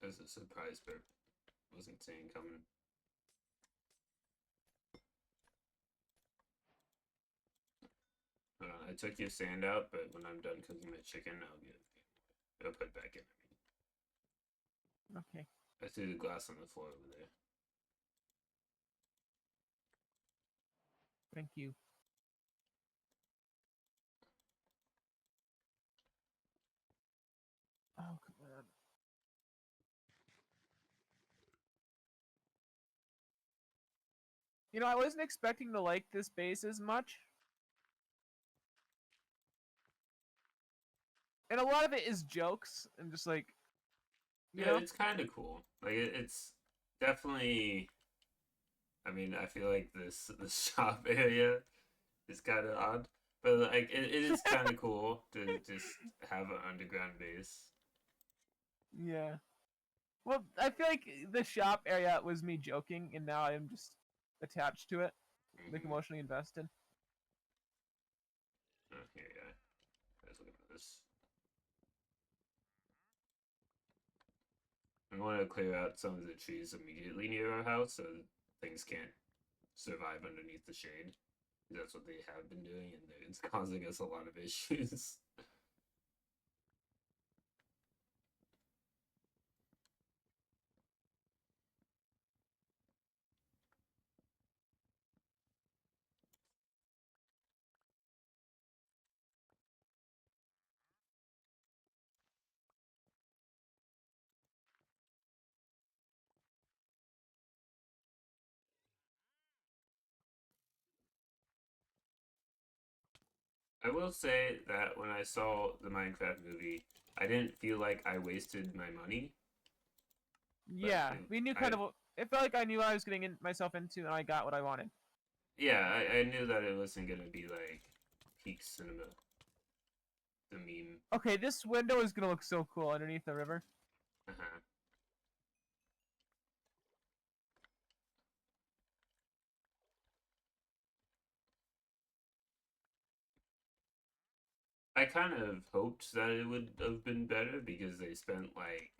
There's a surprise burp. Wasn't seeing coming. I took your sand out, but when I'm done cooking my chicken, I'll put it back in. Okay. I threw the glass on the floor over there. Thank you. Oh, come on. You know, I wasn't expecting to like this base as much. And a lot of it is jokes and just like, you Yeah, know? it's kind of cool. Like it's definitely. I mean, I feel like the shop area is kind of odd, but like it is kind of cool to just have an underground base. Yeah. Well, I feel like the shop area was me joking, and now I'm just attached to it, like Mm-hmm. emotionally invested. Oh, here, yeah. Let's look at this. I want to clear out some of the trees immediately near our house so things can't survive underneath the shade. That's what they have been doing, and it's causing us a lot of issues. I will say that when I saw the Minecraft movie, I didn't feel like I wasted my money. Yeah, we knew kind of. It felt like I knew what I was getting myself into, and I got what I wanted. Yeah, I knew that it wasn't gonna be like peak cinema, the meme. Okay, this window is gonna look so cool underneath the river. Uh-huh. I kind of hoped that it would have been better because they spent like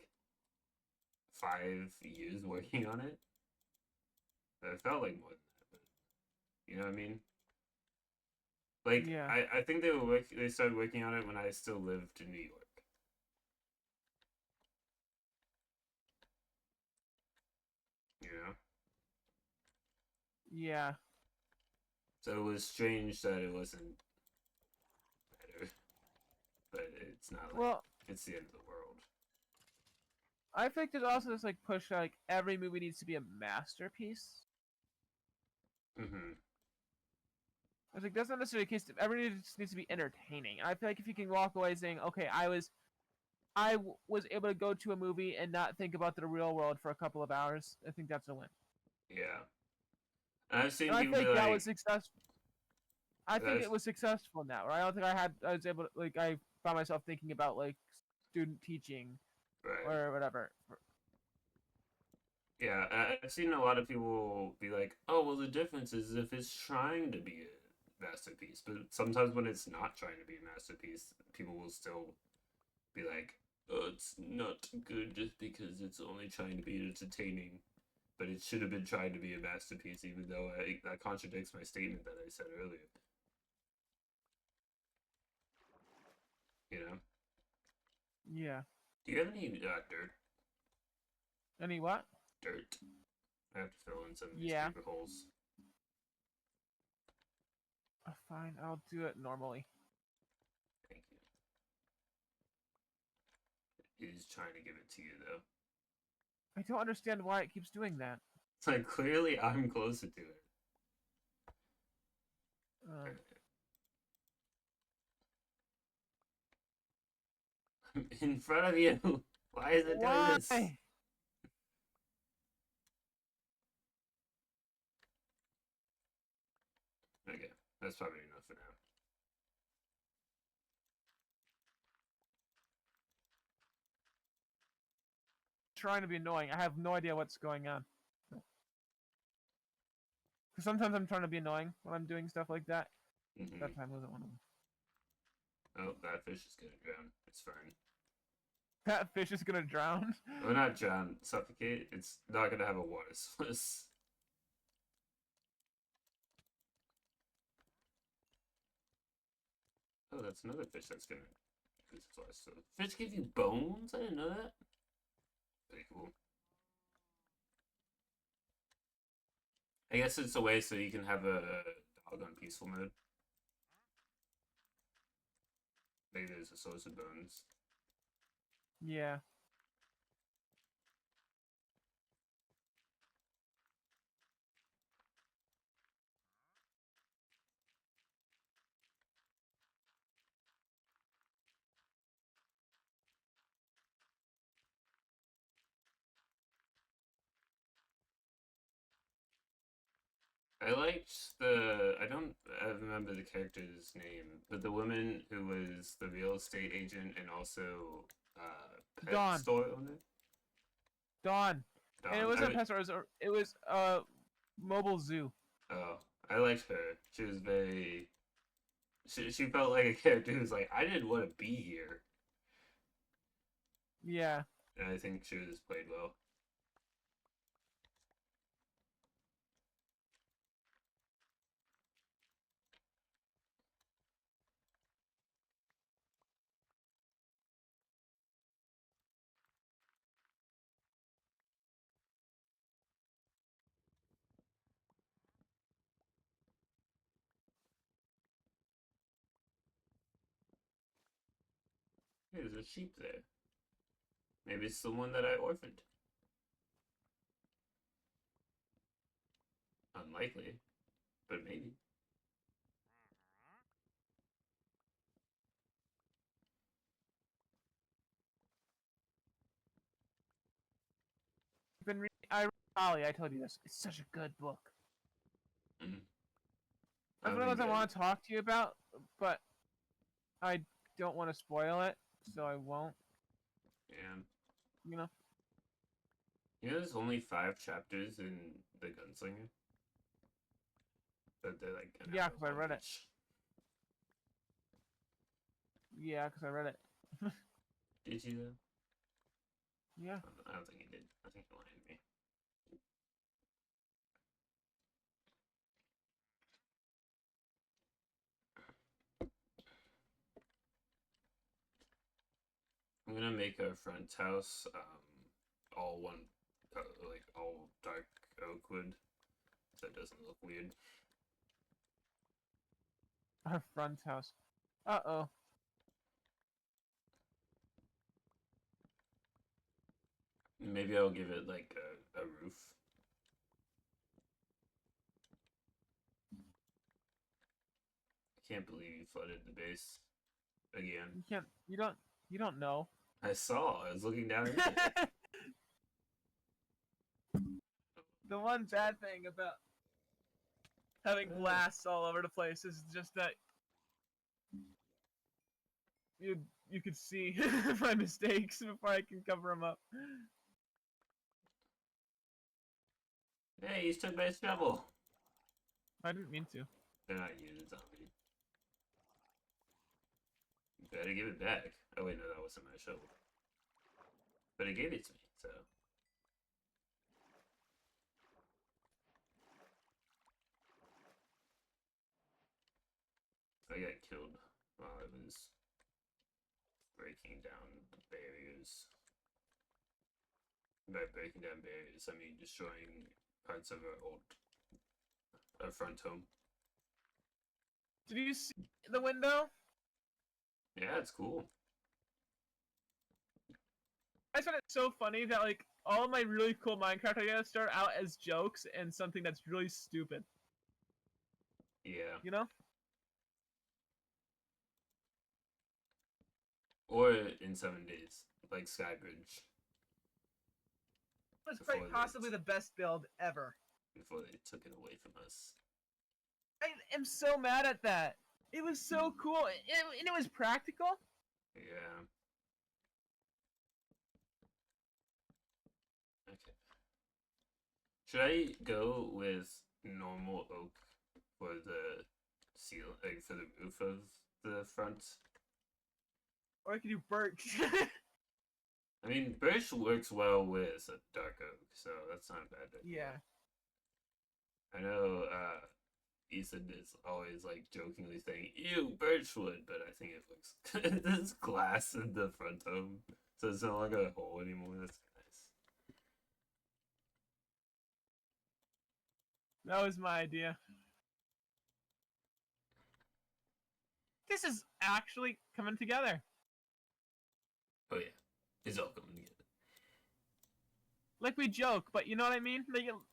5 years working on it. It felt like more than that, but you know what I mean? Like Yeah. I think they started working on it when I still lived in New York. You know? Yeah. So it was strange that it wasn't better. But it's not like Well, it's the end of the world. I think there's also this like push like every movie needs to be a masterpiece. Mm-hmm. I was like, that's not necessarily the case. Everything just needs to be entertaining. I feel like if you can walk away saying, okay, I was able to go to a movie and not think about the real world for a couple of hours, I think that's a win. Yeah. And I've And seen I people be think that was like, successful. I think that's it was successful in that. Right? I don't think I was able to like I found myself thinking about like student teaching right. or whatever. Yeah, I've seen a lot of people be like, "Oh, well, the difference is if it's trying to be a masterpiece." But sometimes when it's not trying to be a masterpiece, people will still be like, "Oh, it's not good just because it's only trying to be entertaining." But it should have been trying to be a masterpiece, even though that contradicts my statement that I said earlier. You know? Yeah. Do you have any dirt? Any what? Dirt. I have to fill in some of these Yeah. paper holes. Fine, I'll do it normally. Thank you. He's trying to give it to you though. I don't understand why it keeps doing that. It's like clearly I'm closer to it. Um, I'm in front of you. Why is it doing this? why? Okay, that's probably enough for now. Trying to be annoying. I have no idea what's going on. Because sometimes I'm trying to be annoying when I'm doing stuff like that. Mm-hmm. That time wasn't one of them. Oh, that fish is gonna drown. It's fine. That fish is gonna drown. Well, not drown, suffocate. It's not gonna have a water source. Oh, that's another fish that's gonna lose its water source. Fish give you bones? I didn't know that. Pretty cool. I guess it's a way so you can have a dog on peaceful mode. Maybe there's a source of bones. Yeah. I liked I remember the character's name, but the woman who was the real estate agent and also pet Dawn. store owner. Dawn. And it Dawn. wasn't a pet store. It was mobile zoo. Oh, I liked her. She was very. She felt like a character who's like, I didn't want to be here, Yeah. and I think she was played well. Hey, there's a sheep there. Maybe it's the one that I orphaned. Unlikely, but maybe. I read Holly. I told you this. It's such a good book. Mm. I That's one of haven't those I read want it. to talk to you about, but I don't want to spoil it, so I won't. Yeah. You know. You know, there's only 5 chapters in The Gunslinger. But they're like an Yeah, hour because I long read it. each. Yeah, because I read it. Did you though? Yeah. I don't think you did. I think you lied to me. I'm gonna make our front house all one, like all dark oak wood, so it doesn't look weird. Our front house. Uh-oh. Maybe I'll give it like a roof. I can't believe you flooded the base again. You can't, you don't know. I saw. I was looking down into it. The one bad thing about having glass all over the place is just that you could see my mistakes before I can cover them up. Hey, you took my shovel. I didn't mean to. They're not using zombie. You better give it back. Oh wait, no, that wasn't my shovel. But it gave it to me, so. I got killed while I was breaking down the barriers. By breaking down barriers, I mean destroying parts of our front home. Did you see the window? Yeah, it's cool. I find it so funny that like all of my really cool Minecraft ideas start out as jokes and something that's really stupid. Yeah. You know? Or in 7 days, like Skybridge. It was Before quite possibly the best build ever. Before they took it away from us. I am so mad at that. It was so cool, and it was practical. Yeah. Okay. Should I go with normal oak for the seal, like for the roof of the front? Or I could do birch. I mean, birch works well with a dark oak, so that's not a bad idea. Yeah. I know Ethan is always like jokingly saying, "Ew, birchwood," but I think it looks there's glass in the front home, so it's not like a hole anymore. That's nice. That was my idea. This is actually coming together. Oh yeah, it's all coming together. Like we joke, but you know what I mean?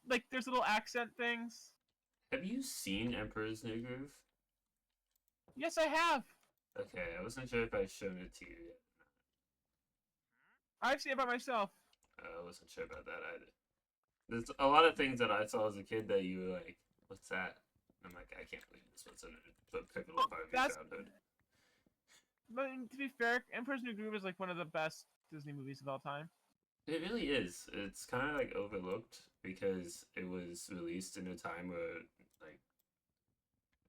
Like there's little accent things. Have you seen Emperor's New Groove? Yes, I have. Okay, I wasn't sure if I'd shown it to you yet. I've seen it by myself. I wasn't sure about that either. There's a lot of things that I saw as a kid that you were like, "What's that?" And I'm like, I can't believe this was a pivotal part of your childhood. But to be fair, Emperor's New Groove is like one of the best Disney movies of all time. It really is. It's kind of like overlooked because it was released in a time where like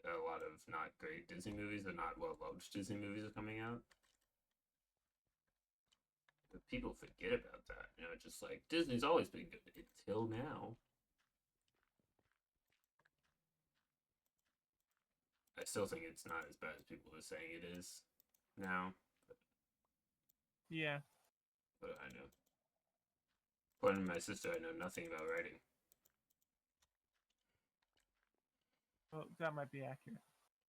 a lot of not great Disney movies or not well loved Disney movies are coming out. But people forget about that. You know, just like Disney's always been good until now. I still think it's not as bad as people are saying it is now. Yeah. But I know. According to my sister, I know nothing about writing. Well, that might be accurate.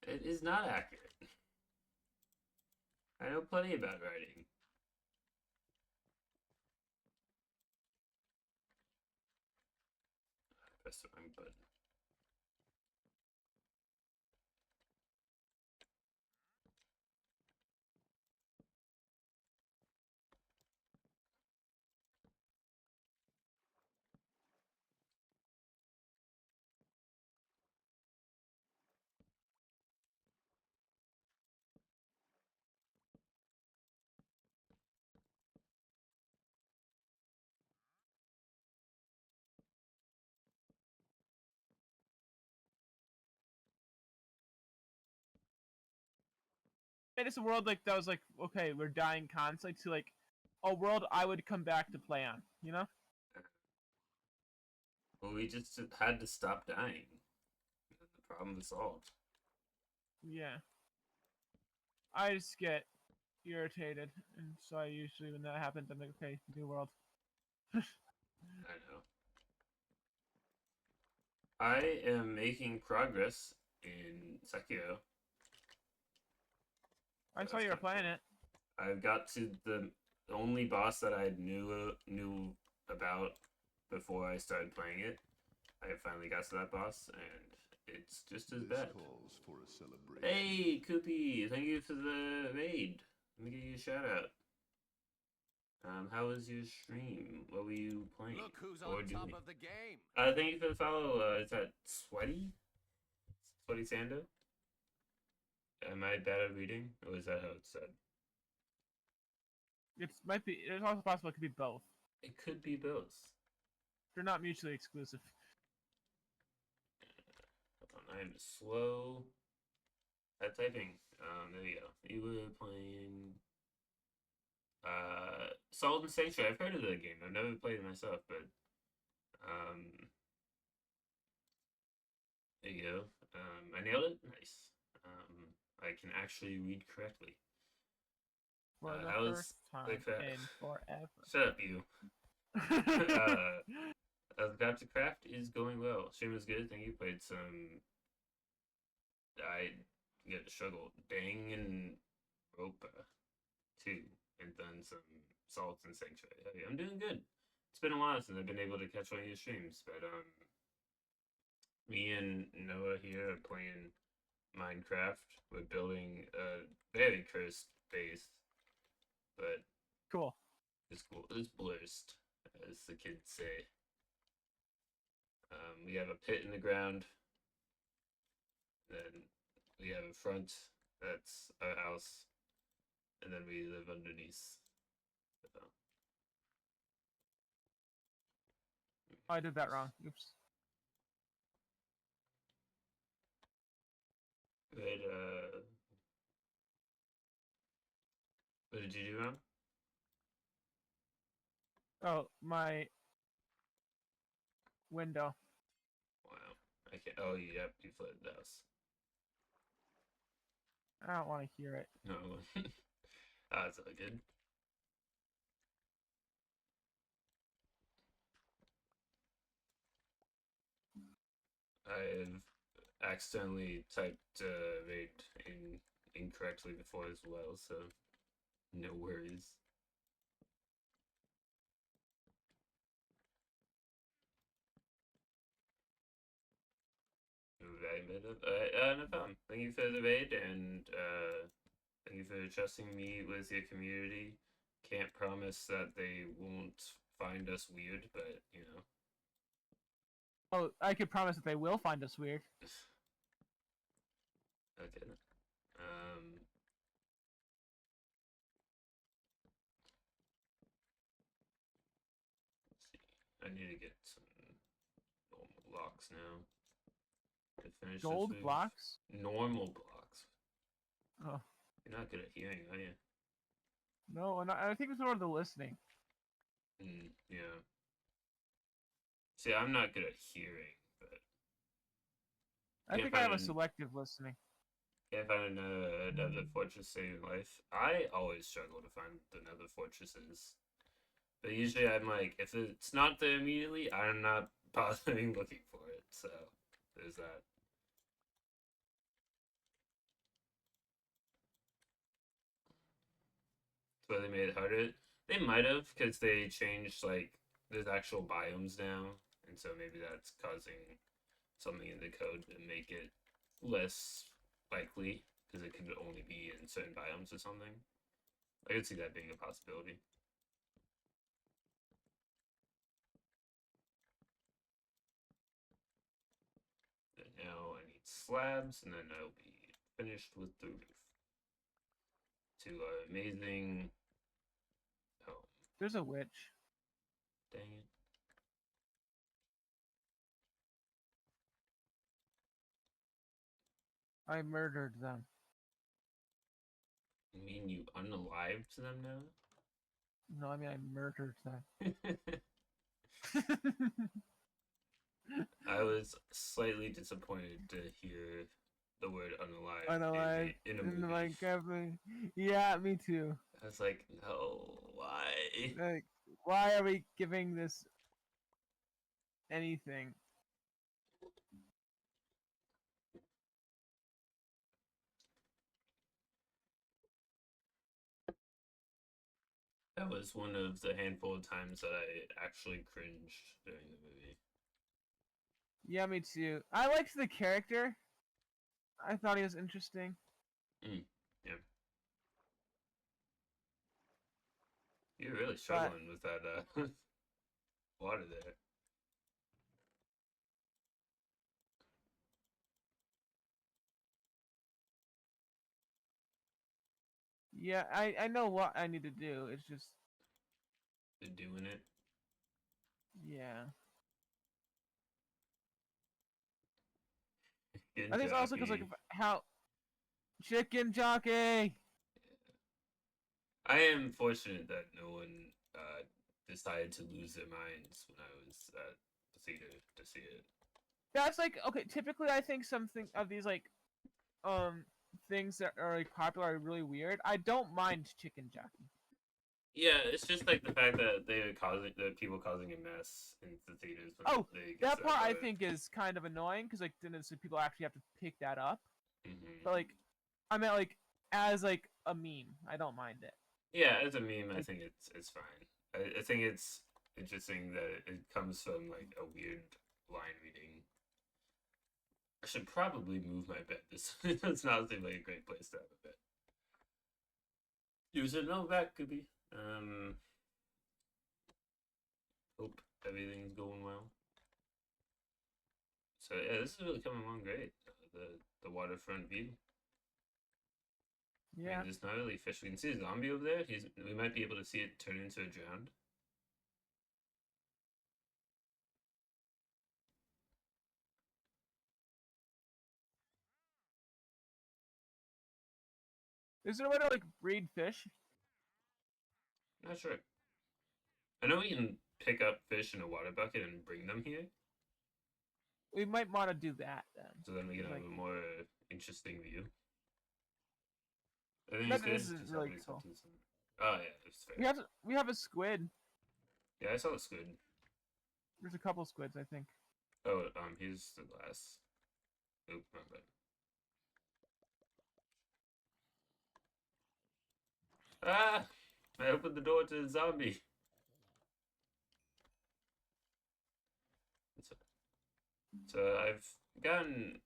It is not accurate. I know plenty about writing. Press the wrong button. made us a world like that was like, okay, we're dying constantly, to like a world I would come back to play on. You know? Well, we just had to stop dying. The problem is solved. Yeah. I just get irritated, and so I usually, when that happens, I'm like, okay, new world. I know. I am making progress in Sekiro. I saw you were playing it. I've got to the only boss that I knew about before I started playing it. I finally got to that boss, and it's just as bad. Calls for a celebration. Hey, Koopy, thank you for the raid. Let me give you a shout out. How was your stream? What were you playing? Look who's or on doing? top of the game. Thank you for the follow. Is that Sweaty? Sweaty Sando? Am I bad at reading, or is that how it's said? It might be. It's also possible it could be both. It could be both. They're not mutually exclusive. I am slow at typing. There we go. You were playing Salt and Sanctuary. I've heard of the game. I've never played it myself, but there you go. I nailed it. Nice. I can actually read correctly. For the how was first time the craft? in forever. Shut up, you. The Craft to Craft is going well. Stream is good. Thank you. Played some. I get to struggle. Bang and Ropa 2, and then some Salt and Sanctuary. Hey, I'm doing good. It's been a while since I've been able to catch one of your streams, but me and Noah here are playing Minecraft. We're building a very cursed base, but Cool. it's cool. It's blurst, as the kids say. We have a pit in the ground. Then we have a front. That's our house. And then we live underneath. So. Oh, I did that wrong. Oops. Good, what did you do wrong? Oh, my window. Wow. I can't. Oh, yep, you flooded the house. I don't want to hear it. No. That's all good. I've accidentally typed raid incorrectly before as well, so no worries. No problem. Thank you for the raid, and thank you for trusting me with your community. Can't promise that they won't find us weird, but you know. Oh, I could promise that they will find us weird. Okay. Let's see. I need to get some normal blocks now. To finish Gold this blocks? Normal blocks. Oh. You're not good at hearing, are you? No, and I think it's more of the listening. Yeah. See, I'm not good at hearing, but I think I have a selective listening. can't find another fortress saving life. I always struggle to find the nether fortresses. But usually I'm like, if it's not there immediately, I'm not bothering looking for it. So, there's that. So they made it harder. They might have, because they changed, like, there's actual biomes now. And so maybe that's causing something in the code to make it less likely, because it could only be in certain biomes or something. I could see that being a possibility. And now I need slabs, and then I'll be finished with the roof. To our amazing home. There's a witch. Dang it. I murdered them. You mean you unalived them No, I mean I murdered them. now? I was slightly disappointed to hear the word unalive Unalive in a in movie. Minecraft. Yeah, me too. I was like, no, why? Like, why are we giving this anything? That was one of the handful of times that I actually cringed during the movie. Yeah, me too. I liked the character. I thought he was interesting. Mm, yeah. You're really But struggling with that water there. yeah, I know what I need to do. It's just You're doing it. yeah. I Good think it's also because like jockey. how chicken jockey. I am fortunate that no one decided to lose their minds when I was at the theater to see it. That's like okay. Typically, I think something of these like um things that are like popular are really weird. I don't mind chicken jockey. Yeah, it's just like the fact that they're causing the people causing a mess in the theaters when Oh, they get to that that part I part. think is kind of annoying because like then it's, people actually have to pick that up. But Hmm. like I meant like as like a meme, I don't mind it. Yeah, as a meme, I Like think it's fine. I think it's interesting that it comes from like a weird line reading. I should probably move my bed. This does not seem like a great place to have a bed. Use it. No, that could be. Hope everything's going well. So yeah, this is really coming along great. The waterfront view. I mean, yeah. there's not really fish. We can see a zombie over there. We might be able to see it turn into a drowned. Is there a way to like breed fish? Not sure. I know we can pick up fish in a water bucket and bring them here, We might want to do that then. so then we can 'Cause, have like a more interesting view. I think but it's this good. isn't Just really having cool. acceptance. Oh yeah, it's fair. We have a squid. Yeah, I saw the squid. There's a couple squids, I think. Oh, here's the glass. Oop, my bad. Ah! I opened the door to the zombie. So, so gotten,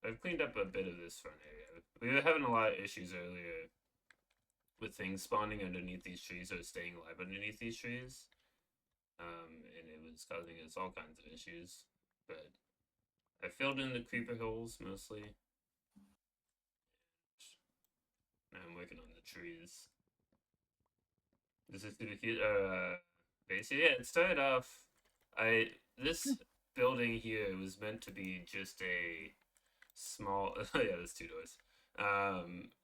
I've cleaned up a bit of this front area. We were having a lot of issues earlier with things spawning underneath these trees or staying alive underneath these trees. And it was causing us all kinds of issues. But I filled in the creeper holes mostly. Now I'm working on the trees. This is the base. Yeah, it started off. This building here was meant to be just a small. Oh yeah, there's two doors.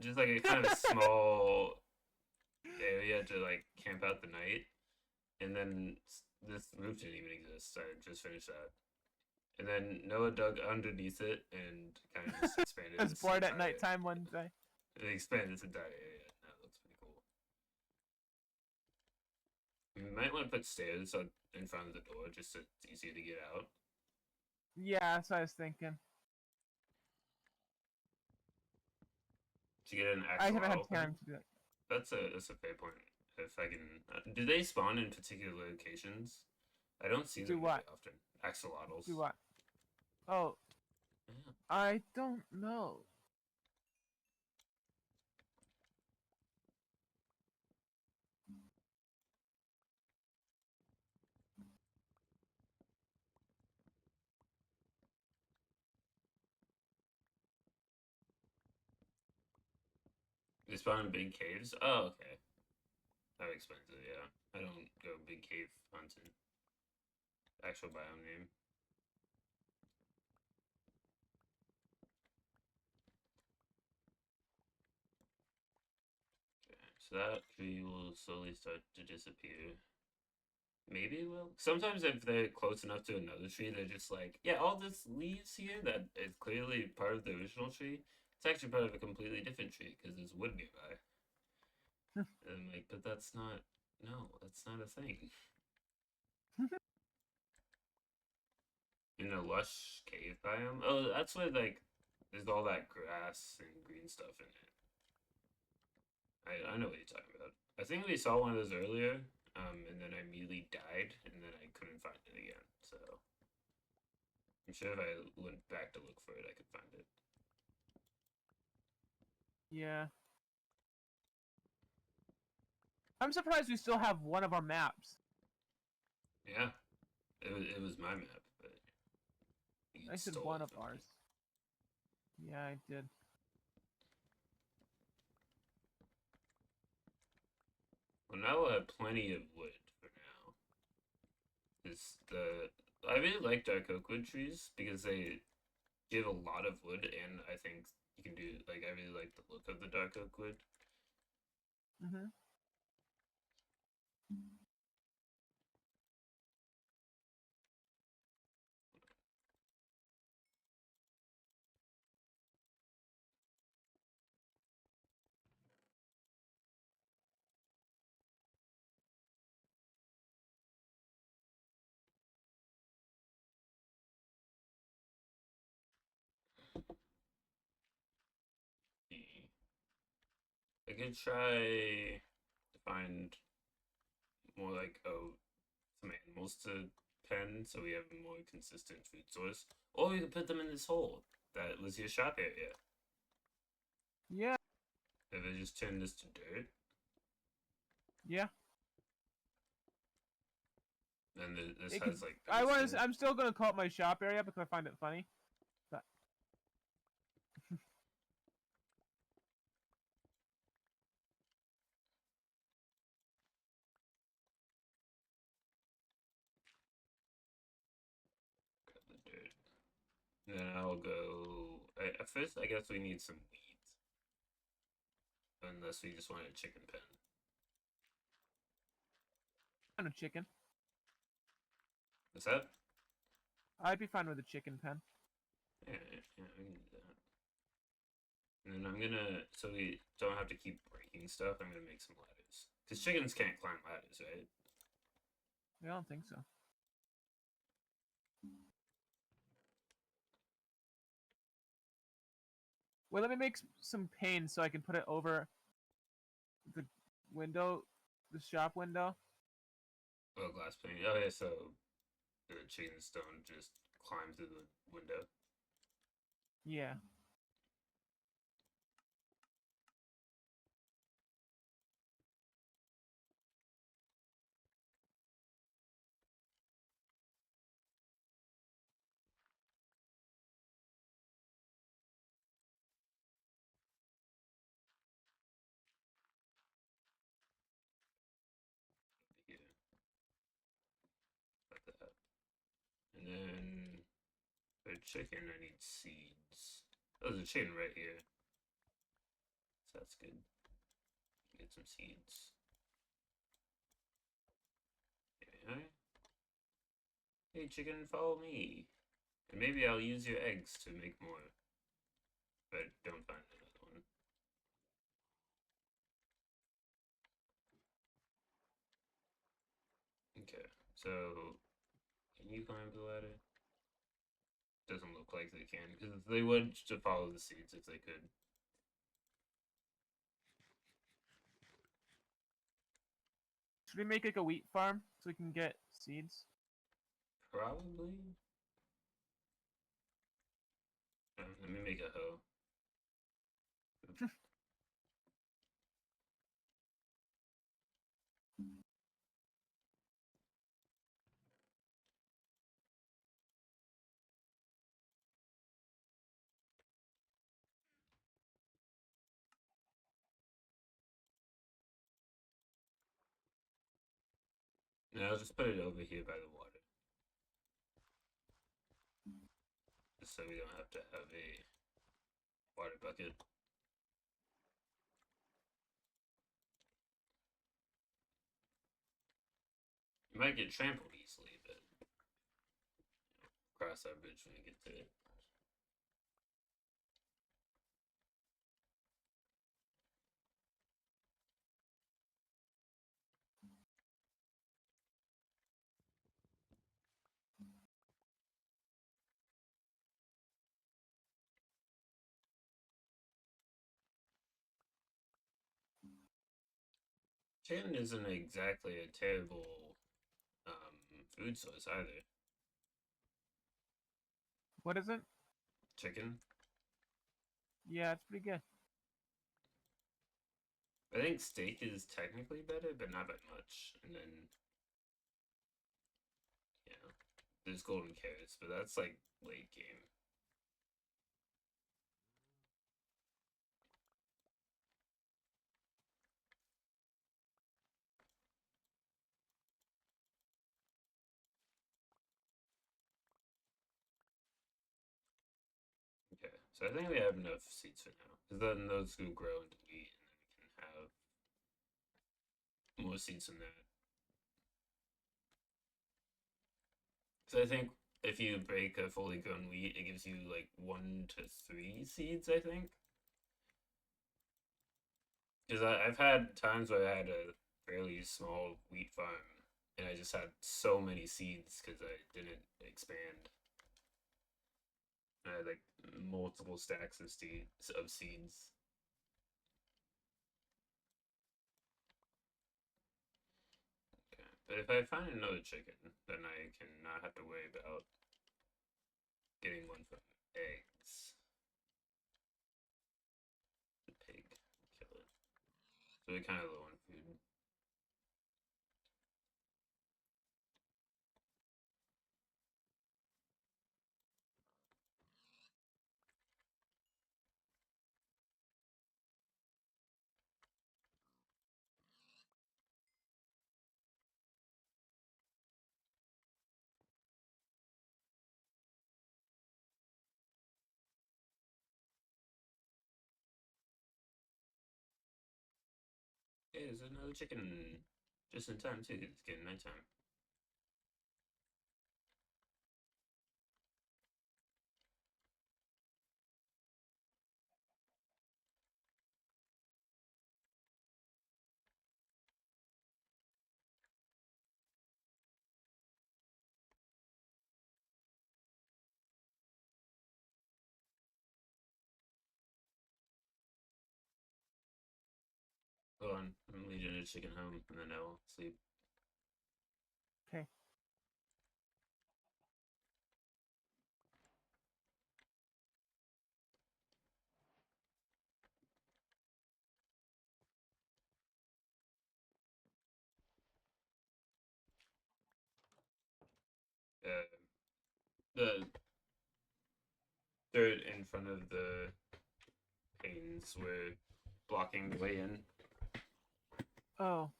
Just like a kind of small area to like camp out the night, and then this roof didn't even exist. I just finished that, and then Noah dug underneath it and kind of just expanded I was this bored at entire. nighttime one day. It expanded this entire area. That looks pretty cool. We might want to put stairs in front of the door just so it's easier to get out. Yeah, that's what I was thinking. To get an I haven't had axolotl time thing. to do that. That's a fair point. If I can, do they spawn in particular locations? I don't see Do them very what? often. Axolotls. Do what? Oh, Yeah. I don't know. They spawn in big caves. Oh, okay. That explains it. Yeah, I don't go big cave hunting. Actual biome name. So that tree will slowly start to disappear. Maybe it will. Sometimes if they're close enough to another tree, they're just like, yeah, all this leaves here that is clearly part of the original tree. It's actually part of a completely different tree because there's wood nearby. And I'm like, but that's not. No, that's not a thing. In a lush cave biome. Oh, that's where like there's all that grass and green stuff in it. I know what you're talking about. I think we saw one of those earlier, and then I immediately died, and then I couldn't find it again. So I'm sure if I went back to look for it, I could find it. Yeah. I'm surprised we still have one of our maps. Yeah, it was my map, but you I said stole one it of from me. ours. Yeah, I did. Well, now we'll have plenty of wood for now. It's the I really like dark oak wood trees because they give a lot of wood, and I think you can do like I really like the look of the dark oak wood. Mm-hmm. I could try to find more like some animals to pen so we have a more consistent food source. Or we could put them in this hole that was your shop area. Yeah. If I just turn this to dirt, Yeah. then this It could. has like I this want. thing. I'm still gonna call it my shop area because I find it funny. But Grab the dirt. And then I'll go. At first, I guess we need some weeds. Unless we just want a chicken pen. kind of chicken. What's that? I'd be fine with a chicken pen. Yeah, yeah, we can do that. And then I'm gonna, so we don't have to keep breaking stuff, I'm gonna make some ladders. Because chickens can't climb ladders, right? I don't think so. Well, let me make some pane so I can put it over the window, the shop window. Oh, glass pane. Oh, yeah, so the chickens don't just climb through the window. Yeah. Yeah, like that. And then for chicken, I need seeds. Oh, there's a chicken right here. So that's good. Get some seeds. Okay. Hey, chicken, follow me. And maybe I'll use your eggs to make more. But don't find another one. Okay, so can you climb the ladder? Doesn't look like they can, because they would to follow the seeds if they could. Should we make like a wheat farm so we can get seeds? Probably. Let me make a hoe. And I'll just put it over here by the water. Just so we don't have to have a water bucket. You might get trampled easily, but cross that bridge when you get to it. Chicken isn't exactly a terrible food source either. What is it? Chicken. Yeah, it's pretty good. I think steak is technically better, but not by much. And then, yeah, there's golden carrots, but that's like late game. Okay, so I think we have enough seeds for now. Because then those will grow into wheat, and then we can have more seeds from that. So I think if you break a fully grown wheat, it gives you like 1 to 3 seeds, I think. Because I've had times where I had a fairly small wheat farm, and I just had so many seeds because I didn't expand. I had like multiple stacks of seeds. Okay. But if I find another chicken, then I can not have to worry about getting one from eggs. The pig, kill it. So we're kind of low on food. Hey, there's another chicken. Just in time too. It's getting nighttime. Hold on, I'm leading a chicken home, and then I'll sleep. Okay. The dirt in front of the panes were blocking the way in. Oh.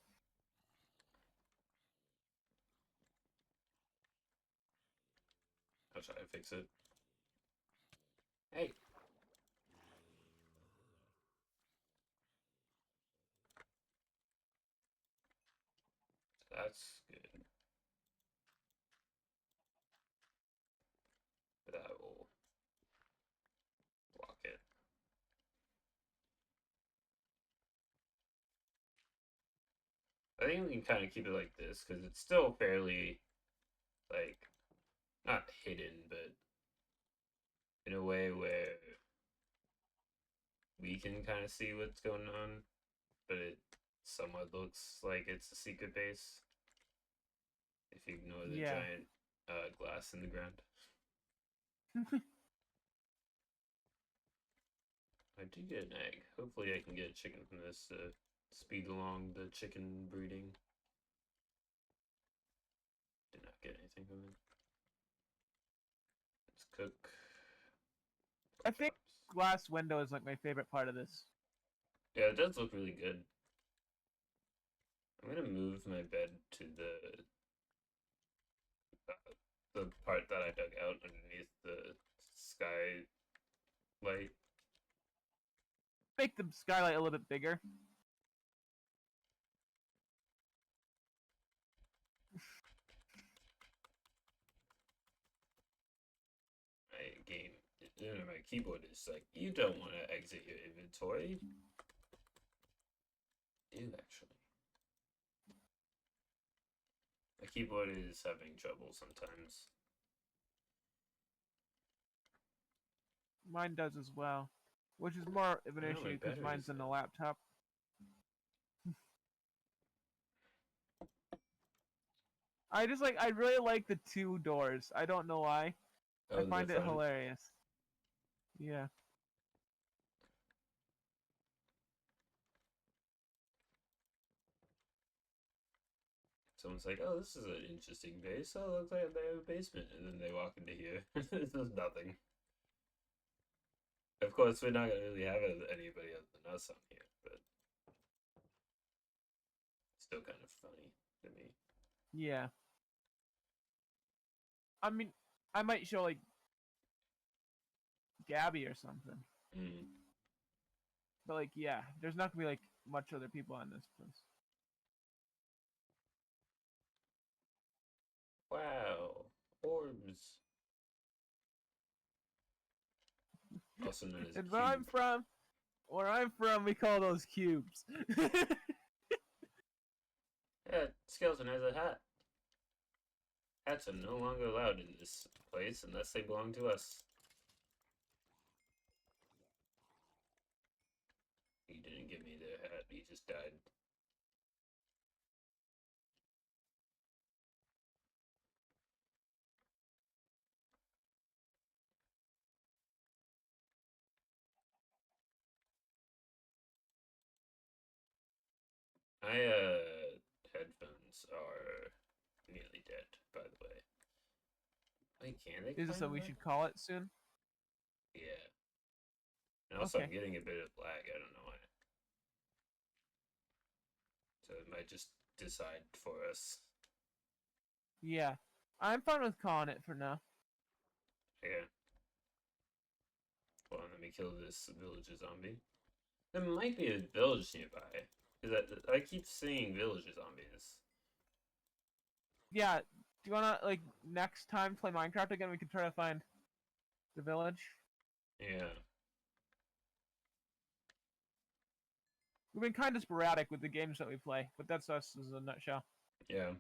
I'll try to fix it. Hey. That's good. But I will block it. I think we can kind of keep it like this because it's still fairly, like, not hidden, but in a way where we can kind of see what's going on, but it somewhat looks like it's a secret base if you ignore the Yeah. giant glass in the ground. I do get an egg. Hopefully I can get a chicken from this to speed along the chicken breeding. Did not get anything from it. Let's cook. I think glass window is like my favorite part of this. Yeah, it does look really good. I'm gonna move my bed to the part that I dug out underneath the skylight. Make the skylight a little bit bigger. my keyboard is like, you don't want to exit your inventory. I do actually. My keyboard is having trouble sometimes. Mine does as well, which is more of an I know my issue because mine's battery's in the low. laptop. I really like the two doors. I don't know why. Oh, I the find it front. hilarious. Yeah. Someone's like, "Oh, this is an interesting base. Oh, looks like they have a basement," and then they walk into here. There's nothing. Of course, we're not gonna really have anybody other than us on here, but still kind of funny to me. Yeah. I mean, I might show like Gabby or something, Mm. but like, yeah, there's not gonna be like much other people on this place. Wow, orbs, also known as a And cube. where I'm from, we call those cubes. Yeah, skeleton has a hat. Hats are no longer allowed in this place unless they belong to us. He didn't give me their hat. He just died. My headphones are nearly dead, by the way. Wait, can they Is this climb what we back? should call it soon? Yeah. And also, I'm Okay. getting a bit of lag. I don't know why. So it might just decide for us. Yeah. I'm fine with calling it for now. Yeah. Well, let me kill this villager zombie. There might be a village nearby. Because I keep seeing villager zombies. Yeah. Do you wanna like next time play Minecraft again? We can try to find the village. Yeah. We've been kind of sporadic with the games that we play, but that's us as a nutshell. Yeah.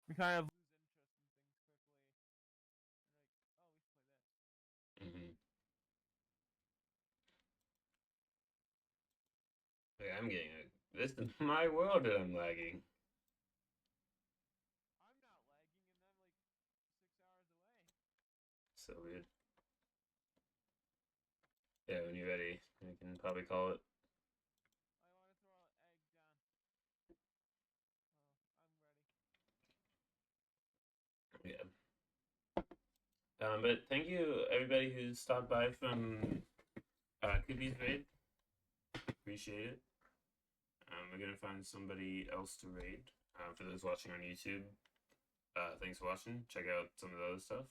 We kind of lose interest in things quickly. And like, oh, we should play this. Mm-hmm. Like, I'm getting a... This is my world that I'm lagging. I'm not lagging, and I'm like 6 hours away. So weird. Yeah, when you're ready, I can probably call it. I want to throw an egg down. Oh, I'm ready. Yeah. But thank you, everybody who stopped by from Coopies Raid. Appreciate it. We're gonna find somebody else to raid. For those watching on YouTube, thanks for watching. Check out some of the other stuff.